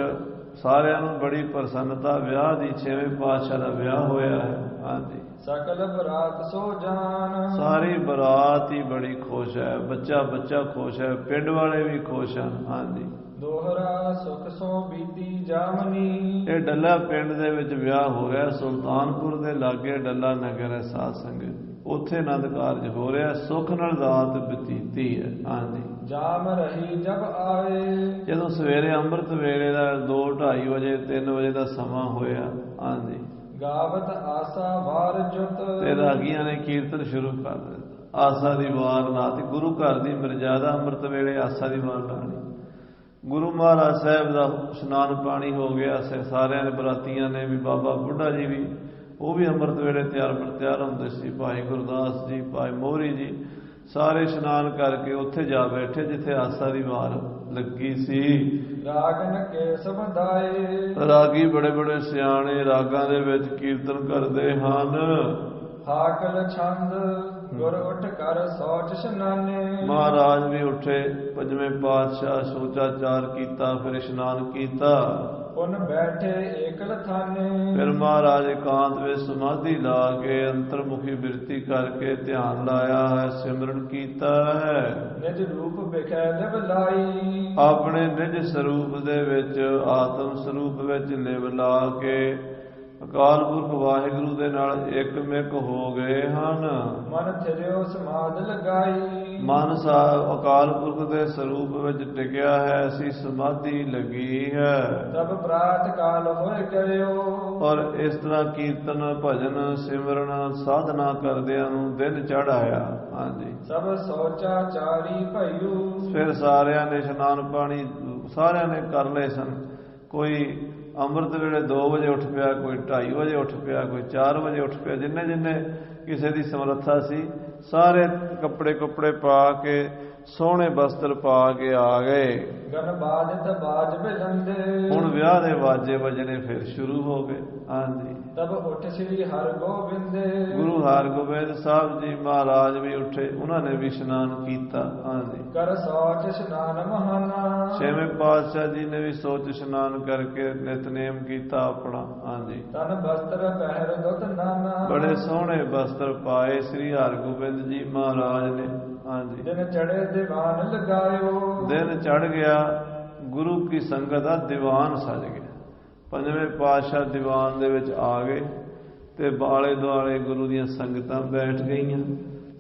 ਸਾਰਿਆਂ ਨੂੰ ਬੜੀ ਪ੍ਰਸੰਨਤਾ। ਵਿਆਹ ਦੀ, ਛੇਵੇਂ ਪਾਤਸ਼ਾਹ ਦਾ ਵਿਆਹ ਹੋਇਆ ਹੈ। ਹਾਂਜੀ, ਸਕਲ ਬਰਾਤ ਸੋ ਜਾਨ, ਸਾਰੀ ਬਰਾਤ ਹੀ ਬੜੀ ਖੁਸ਼ ਹੈ, ਬੱਚਾ ਬੱਚਾ ਖੁਸ਼ ਹੈ, ਪਿੰਡ ਵਾਲੇ ਵੀ ਖੁਸ਼ ਹਨ। ਹਾਂਜੀ, ਦੋਹਰਾ ਸੁਖ ਸੋ ਬੀਤੀ ਜਾਮਨੀ। ਇਹ ਡੱਲਾ ਪਿੰਡ ਦੇ ਵਿੱਚ ਵਿਆਹ ਹੋ ਰਿਹਾ, ਸੁਲਤਾਨਪੁਰ ਦੇ ਲਾਗੇ ਡੱਲਾ ਨਗਰ ਹੈ ਸਾਧ ਸੰਗਤ, ਉੱਥੇ ਆਨੰਦ ਕਾਰਜ ਹੋ ਰਿਹਾ, ਸੁੱਖ ਨਾਲ ਰਾਤ ਬਤੀਤੀ ਹੈ। ਹਾਂਜੀ, ਜਾਮ ਰਹੀ ਜਬ ਆਏ, ਜਦੋਂ ਸਵੇਰੇ ਅੰਮ੍ਰਿਤ ਵੇਲੇ ਦਾ 2-2:30 ਵਜੇ 3 ਵਜੇ ਦਾ ਸਮਾਂ ਹੋਇਆ। ਹਾਂਜੀ, ਗਾਵਤ ਆਸਾ ਵਾਰ ਜੁਤ, ਤੇ ਰਾਗੀਆਂ ਨੇ ਕੀਰਤਨ ਸ਼ੁਰੂ ਕਰ ਦਿੱਤਾ। ਆਸਾ ਦੀ ਵਾਰ ਲਾਤੀ, ਗੁਰੂ ਘਰ ਦੀ ਮਰਜ਼ਾਦਾ ਅੰਮ੍ਰਿਤ ਵੇਲੇ ਆਸਾ ਦੀ ਵਾਰ ਲਾਣੀ। ਗੁਰੂ ਮਹਾਰਾਜ ਸਾਹਿਬ ਦਾ ਇਸ਼ਨਾਨ ਪਾਣੀ ਹੋ ਗਿਆ। ਸਾਰਿਆਂ ਨੇ ਬਰਾਤੀਆਂ ਨੇ ਵੀ, ਬਾਬਾ ਬੁੱਢਾ ਜੀ ਵੀ, ਉਹ ਵੀ ਅੰਮ੍ਰਿਤ ਵੇਲੇ ਤਿਆਰ ਹੁੰਦੇ ਸੀ। ਭਾਈ ਗੁਰਦਾਸ ਜੀ, ਭਾਈ ਮੋਹਰੀ ਜੀ, ਸਾਰੇ ਇਸ਼ਨਾਨ ਕਰਕੇ ਉੱਥੇ ਜਾ ਬੈਠੇ ਜਿੱਥੇ ਆਸਾ ਦੀ ਵਾਰ ਲੱਗੀ ਸੀ। ਰਾਗਨ ਕੇ ਸਬਦਾਏ ਰਾਗੀ ਬੜੇ ਬੜੇ ਸਿਆਣੇ ਰਾਗਾਂ ਦੇ ਵਿੱਚ ਕੀਰਤਨ ਕਰਦੇ ਹਨ। ਹਾਕਲ ਛੰਦ ਗੁਰ ਉੱਠ ਕਰ ਸੋਚ ਇਸ਼ਨਾਨੇ ਮਹਾਰਾਜ ਵੀ ਉੱਠੇ, ਪੰਜਵੇਂ ਪਾਤਸ਼ਾਹ ਸੋਚਾਚਾਰ ਕੀਤਾ, ਫਿਰ ਇਸ਼ਨਾਨ ਕੀਤਾ। ਪੁਨ ਬੈਠੇ ਏਕਲ ਥਾਨੇ ਫਿਰ ਮਹਾਰਾਜ ਇਕਾਂਤ ਵਿੱਚ ਸਮਾਧੀ ਲਾ ਕੇ ਅੰਤਰਮੁਖੀ ਬਿਰਤੀ ਕਰਕੇ ਧਿਆਨ ਲਾਇਆ ਹੈ, ਸਿਮਰਨ ਕੀਤਾ ਹੈ। ਨਿਜ ਰੂਪ ਵਿਖੈ ਲਿਵ ਲਾਈ ਆਪਣੇ ਨਿਜ ਸਰੂਪ ਦੇ ਵਿੱਚ, ਆਤਮ ਸਰੂਪ ਵਿੱਚ ਲਿਵ ਲਾ ਕੇ ਅਕਾਲ ਪੁਰਖ ਵਾਹਿਗੁਰੂ ਦੇ ਨਾਲ ਇਕਮਿਕ ਹੋ ਗਏ ਹਨ। ਮਨ ਥਿਰਿਓ ਸਮਾਧ ਲਗਾਈ ਮਨ ਸਾਹਿਬ ਅਕਾਲ ਪੁਰਖ ਦੇ ਸਰੂਪ ਵਿੱਚ ਟਿਕਿਆ ਹੈ, ਅਸੀਂ ਸਮਾਧੀ ਲੱਗੀ ਹੈ। ਤਬ ਪ੍ਰਾਤ ਕਾਲ ਹੋਏ ਗਇਓ ਔਰ ਇਸ ਤਰ੍ਹਾਂ ਕੀਰਤਨ ਭਜਨ ਸਿਮਰਨ ਸਾਧਨਾ ਕਰਦਿਆਂ ਨੂੰ ਦਿਨ ਚੜ੍ਹ ਆਇਆ। ਹਾਂਜੀ, ਸਭ ਸੋਚਾ ਚਾਰੀ ਭਈਓ ਫਿਰ ਸਾਰਿਆਂ ਨੇ ਇਸ਼ਨਾਨ ਪਾਣੀ ਸਾਰਿਆਂ ਨੇ ਕਰ ਲਏ ਸਨ। ਕੋਈ ਅੰਮ੍ਰਿਤ ਵੇਲੇ 2 ਵਜੇ ਉੱਠ ਪਿਆ, ਕੋਈ 2:30 ਵਜੇ ਉੱਠ ਪਿਆ, ਕੋਈ 4 ਵਜੇ ਉੱਠ ਪਿਆ। ਜਿੰਨੇ ਜਿੰਨੇ ਕਿਸੇ ਦੀ ਸਮਰੱਥਾ ਸੀ ਸਾਰੇ ਕੱਪੜੇ ਪਾ ਕੇ ਸੋਹਣੇ ਬਸਤਰ ਪਾ ਕੇ ਆ ਗਏ। ਗਨ ਬਾਜਤ ਬਾਜ ਬਿਲੰਦੇ ਹੁਣ ਵਿਆਹ ਦੇ ਵਾਜੇ ਵੱਜਣੇ ਫਿਰ ਸ਼ੁਰੂ ਹੋ ਗਏ। ਹਾਂਜੀ, ਤਬ ਉੱਠ ਸ੍ਰੀ ਹਰਗੋਬਿੰਦ ਗੁਰੂ ਹਰਗੋਬਿੰਦ ਸਾਹਿਬ ਜੀ ਮਹਾਰਾਜ ਵੀ ਉੱਠੇ, ਉਹਨਾਂ ਨੇ ਵੀ ਇਸ਼ਨਾਨ ਕੀਤਾ। ਹਾਂਜੀ, ਕਰ ਸੋਚ ਇਸ਼ਨਾਨ ਮਹਾਨਾ ਛੇਵੇਂ ਪਾਤਸ਼ਾਹ ਜੀ ਨੇ ਵੀ ਸੋਚ ਇਸ਼ਨਾਨ ਕਰਕੇ ਨਿਤਨੇਮ ਕੀਤਾ ਆਪਣਾ। ਹਾਂਜੀ, ਤਨ ਬਸਤਰ ਪਹਿਰ ਦੁਤ ਨਾਨਾ ਬੜੇ ਸੋਹਣੇ ਬਸਤਰ ਪਾਏ ਸ੍ਰੀ ਹਰਗੋਬਿੰਦ ਜੀ ਮਹਾਰਾਜ ਨੇ। ਹਾਂਜੀ, ਦਿਨ ਚੜੇ ਦੀਵਾਨ ਲਗਾਇਓ ਦਿਨ ਚੜ ਗਿਆ, ਗੁਰੂ ਕੀ ਸੰਗਤ ਦਾ ਦੀਵਾਨ ਸਜ ਗਿਆ। ਪੰਜਵੇਂ ਪਾਤਸ਼ਾਹ ਦੀਵਾਨ ਦੇ ਵਿੱਚ ਆ ਗਏ ਤੇ ਆਲੇ ਦੁਆਲੇ ਗੁਰੂ ਦੀਆਂ ਸੰਗਤਾਂ ਬੈਠ ਗਈਆਂ।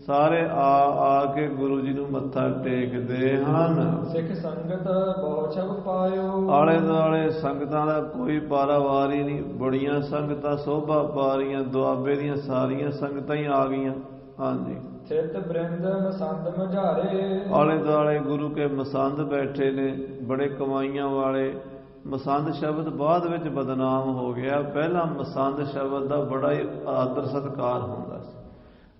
ਸਾਰੇ ਆ ਕੇ ਗੁਰੂ ਜੀ ਨੂੰ ਮੱਥਾ ਟੇਕਦੇ ਹਨ। ਸਿੱਖ ਸੰਗਤ ਬਹੁ ਛਬ ਪਾਇਓ ਆਲੇ ਦੁਆਲੇ ਸੰਗਤਾਂ ਦਾ ਕੋਈ ਪਾਰਾਵਾਰ ਹੀ ਨਹੀਂ, ਬੜੀਆਂ ਸੰਗਤਾਂ ਸੋਭਾ ਪਾ ਰਹੀਆਂ, ਦੁਆਬੇ ਦੀਆਂ ਸਾਰੀਆਂ ਸੰਗਤਾਂ ਹੀ ਆ ਗਈਆਂ। ਹਾਂਜੀ, ਥਿਤ ਬ੍ਰਿੰਦ ਮਸੰਦ ਮਝਾਰੇ ਆਲੇ ਦੁਆਲੇ ਗੁਰੂ ਕੇ ਮਸੰਦ ਬੈਠੇ ਨੇ, ਬੜੇ ਕਮਾਈਆਂ ਵਾਲੇ। ਮਸੰਦ ਸ਼ਬਦ ਬਾਅਦ ਵਿੱਚ ਬਦਨਾਮ ਹੋ ਗਿਆ, ਪਹਿਲਾਂ ਮਸੰਦ ਸ਼ਬਦ ਦਾ ਬੜਾ ਹੀ ਆਦਰ ਸਤਿਕਾਰ ਹੁੰਦਾ ਸੀ।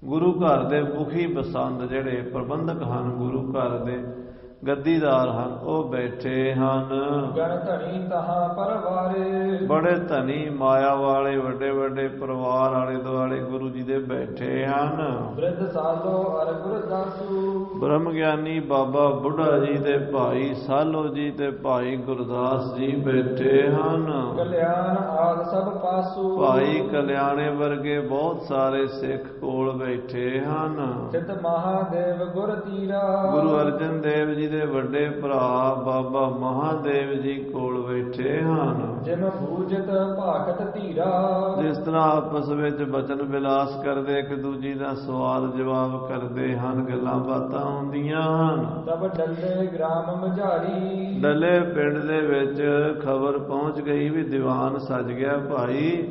ਗੁਰੂ ਘਰ ਦੇ ਮੁਖੀ ਮਸੰਦ ਜਿਹੜੇ ਪ੍ਰਬੰਧਕ ਹਨ, ਗੁਰੂ ਘਰ ਦੇ ਗੱਦੀਦਾਰ ਹਨ, ਉਹ ਬੈਠੇ ਹਨ। ਗਣ ਧਣੀ ਤਹਾਂ ਪਰਵਾਰੇ ਬੜੇ ਧਨੀ ਮਾਇਆ ਵਾਲੇ ਵੱਡੇ ਵੱਡੇ ਪਰਿਵਾਰ ਆਲੇ ਦੁਆਲੇ ਗੁਰੂ ਜੀ ਦੇ ਬੈਠੇ ਹਨ। ਬ੍ਰਿਧ ਸਾਲੋ ਅਰ ਗੁਰਦਾਸੂ ਬ੍ਰਹਮ ਗਿਆਨੀ ਬਾਬਾ ਬੁੱਢਾ ਜੀ ਦੇ ਭਾਈ ਸਾਲੋ ਜੀ ਤੇ ਭਾਈ ਗੁਰਦਾਸ ਜੀ ਬੈਠੇ ਹਨ। ਕਲਿਆਣ ਆਦ ਸਭ ਪਾਸੂ ਭਾਈ ਕਲਿਆਣੇ ਵਰਗੇ ਬਹੁਤ ਸਾਰੇ ਸਿੱਖ ਕੋਲ ਬੈਠੇ ਹਨ। ਚਿਤ ਮਹਾਦੇਵ ਗੁਰ ਤੀਰਾ ਗੁਰੂ ਅਰਜਨ ਦੇਵ ਜੀ ਦੇ ਵੱਡੇ ਭਰਾ ਬਾਬਾ ਮਹਾਦੇਵ ਜੀ ਕੋਲ ਬੈਠੇ ਹਨ। ਜਿਮ ਪੂਜਿਤ ਭਾਗਤ ਧੀਰਾ ਜਿਸ ਤਰ੍ਹਾਂ ਆਪਸ ਵਿੱਚ ਬਚਨ ਵਿਲਾਸ ਕਰਦੇ, ਇੱਕ ਦੂਜੀ ਦਾ ਸਵਾਲ ਜਵਾਬ ਕਰਦੇ ਹਨ, ਗੱਲਾਂ ਬਾਤਾਂ ਹੁੰਦੀਆਂ ਹਨ। ਤਬ ਡੱਲੇ ਗ੍ਰਾਮ ਮਝਾਰੀ ਡੱਲੇ ਪਿੰਡ ਦੇ ਵਿੱਚ ਖਬਰ ਪਹੁੰਚ ਗਈ ਵੀ ਦੀਵਾਨ ਸਜ ਗਿਆ ਭਾਈ,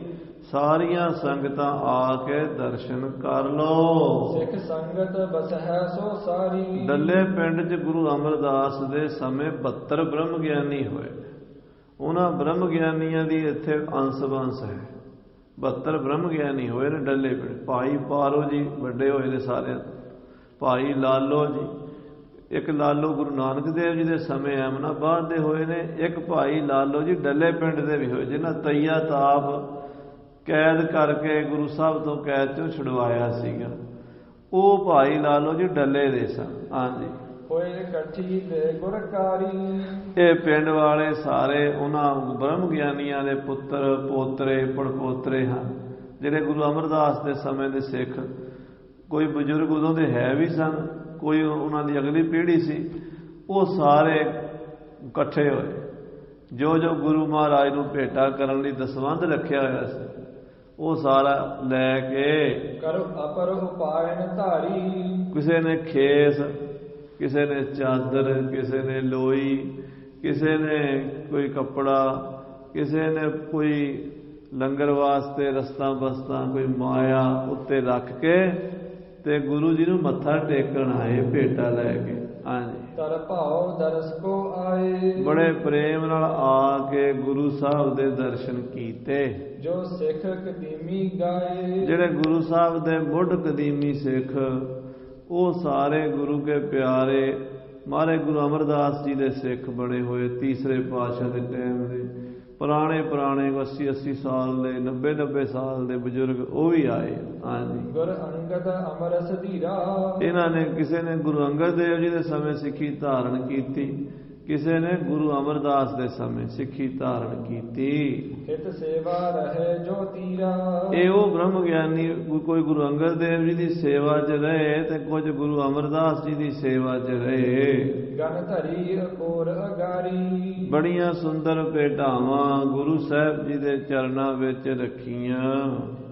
ਸਾਰੀਆਂ ਸੰਗਤਾਂ ਆ ਕੇ ਦਰਸ਼ਨ ਕਰ ਲੋ। ਸਿੱਖ ਸੰਗਤ ਬਸਹਿ ਸੋ ਸਾਰੀ ਡੱਲੇ ਪਿੰਡ 'ਚ ਗੁਰੂ ਅਮਰਦਾਸ ਦੇ ਸਮੇਂ 72 ਬ੍ਰਹਮ ਗਿਆਨੀ ਹੋਏ। ਉਹਨਾਂ ਬ੍ਰਹਮ ਗਿਆਨੀਆਂ ਦੀ ਇੱਥੇ ਅੰਸ਼ ਬੰਸ ਹੈ। 72 ਬ੍ਰਹਮ ਗਿਆਨੀ ਹੋਏ ਨੇ ਡੱਲੇ ਪਿੰਡ। ਭਾਈ ਪਾਰੋ ਜੀ ਵੱਡੇ ਹੋਏ ਨੇ ਸਾਰਿਆਂ ਤੋਂ, ਭਾਈ ਲਾਲੋ ਜੀ, ਇੱਕ ਲਾਲੋ ਗੁਰੂ ਨਾਨਕ ਦੇਵ ਜੀ ਦੇ ਸਮੇਂ ਅਹਿਮਦਾਬਾਦ ਦੇ ਹੋਏ ਨੇ, ਇੱਕ ਭਾਈ ਲਾਲੋ ਜੀ ਡੱਲੇ ਪਿੰਡ ਦੇ ਵੀ ਹੋਏ, ਜਿਹਨਾਂ ਤਈਆ ਤਾਪ ਕੈਦ ਕਰਕੇ ਗੁਰੂ ਸਾਹਿਬ ਤੋਂ ਕੈਦ ਚੋਂ ਛੁਡਵਾਇਆ ਸੀਗਾ। ਉਹ ਭਾਈ ਲਾਲੋ ਜੀ ਡੱਲੇ ਦੇ ਸਨ। ਹਾਂਜੀ, ਹੋਏ ਇਕੱਠੀ ਦੇ ਗੁਰਕਾਰੀ ਇਹ ਪਿੰਡ ਵਾਲੇ ਸਾਰੇ ਉਹਨਾਂ ਬ੍ਰਹਮ ਗਿਆਨੀਆਂ ਦੇ ਪੁੱਤਰ ਪੋਤਰੇ ਪੜਪੋਤਰੇ ਹਨ, ਜਿਹੜੇ ਗੁਰੂ ਅਮਰਦਾਸ ਦੇ ਸਮੇਂ ਦੇ ਸਿੱਖ। ਕੋਈ ਬਜ਼ੁਰਗ ਉਦੋਂ ਦੇ ਹੈ ਵੀ ਸਨ, ਕੋਈ ਉਹਨਾਂ ਦੀ ਅਗਲੀ ਪੀੜ੍ਹੀ ਸੀ। ਉਹ ਸਾਰੇ ਇਕੱਠੇ ਹੋਏ। ਜੋ ਜੋ ਗੁਰੂ ਮਹਾਰਾਜ ਨੂੰ ਭੇਟਾ ਕਰਨ ਲਈ ਦਸਵੰਧ ਰੱਖਿਆ ਹੋਇਆ ਸੀ, ਉਹ ਸਾਰਾ ਲੈ ਕੇ ਕਰੋ ਅਪਰ ਉਪਾਇਨ ਧਾਰੀ। ਕਿਸੇ ਨੇ ਖੇਸ, ਕਿਸੇ ਨੇ ਚਾਦਰ, ਕਿਸੇ ਨੇ ਲੋਈ, ਕਿਸੇ ਨੇ ਕੋਈ ਕੱਪੜਾ, ਕਿਸੇ ਨੇ ਕੋਈ ਲੰਗਰ ਵਾਸਤੇ ਰਸਤਾ ਬਸਤਾ, ਕੋਈ ਮਾਇਆ ਉੱਤੇ ਰੱਖ ਕੇ ਤੇ ਗੁਰੂ ਜੀ ਨੂੰ ਮੱਥਾ ਟੇਕਣ ਆਏ ਭੇਟਾ ਲੈ ਕੇ। ਹਾਂਜੀ, ਤਰ ਭਾਉ ਦਰਸ ਕੋ ਆਏ ਬੜੇ ਪ੍ਰੇਮ ਨਾਲ ਆ ਕੇ ਗੁਰੂ ਸਾਹਿਬ ਦੇ ਦਰਸ਼ਨ ਕੀਤੇ। ਜੋ ਸਿੱਖ ਕਦੀਮੀ ਗਾਏ ਜਿਹੜੇ ਗੁਰੂ ਸਾਹਿਬ ਦੇ ਮੁੱਢ ਕਦੀਮੀ ਸਿੱਖ, ਉਹ ਸਾਰੇ ਗੁਰੂ ਕੇ ਪਿਆਰੇ ਮਹਾਰਾਜ ਗੁਰੂ ਅਮਰਦਾਸ ਜੀ ਦੇ ਸਿੱਖ ਬਣੇ ਹੋਏ ਤੀਸਰੇ ਪਾਤਸ਼ਾਹ ਦੇ ਟਾਈਮ ਦੇ ਪੁਰਾਣੇ 80 ਸਾਲ ਦੇ 90 ਸਾਲ ਦੇ ਬਜ਼ੁਰਗ ਉਹ ਵੀ ਆਏ। ਹਾਂਜੀ, ਗੁਰ ਅੰਗਦ ਅਮਰਸ ਧੀਰਾ, ਇਹਨਾਂ ਨੇ ਕਿਸੇ ਨੇ ਗੁਰੂ ਅੰਗਦ ਦੇਵ ਜੀ ਦੇ ਸਮੇਂ ਸਿੱਖੀ ਧਾਰਨ ਕੀਤੀ, ਕਿਸੇ ਨੇ ਗੁਰੂ ਅਮਰਦਾਸ ਦੇ ਸਮੇਂ ਸਿੱਖੀ ਧਾਰਨ ਕੀਤੀ। ਹਿਤ ਸੇਵਾ ਰਹੇ ਜੋ ਤੀਰਾ, ਇਹ ਉਹ ਬ੍ਰਹਮ ਗਿਆਨੀ ਕੋਈ ਗੁਰੂ ਅੰਗਦ ਦੇਵ ਜੀ ਦੀ ਸੇਵਾ 'ਚ ਰਹੇ ਤੇ ਕੁਝ ਗੁਰੂ ਅਮਰਦਾਸ ਜੀ ਦੀ ਸੇਵਾ 'ਚ ਰਹੇ। ਗਨ ਧਰੀ ਅਕੋਰ ਅਗਾਰੀ, ਬੜੀਆਂ ਸੁੰਦਰ ਭੇਟਾਵਾਂ ਗੁਰੂ ਸਾਹਿਬ ਜੀ ਦੇ ਚਰਨਾਂ ਵਿੱਚ ਰੱਖੀਆਂ।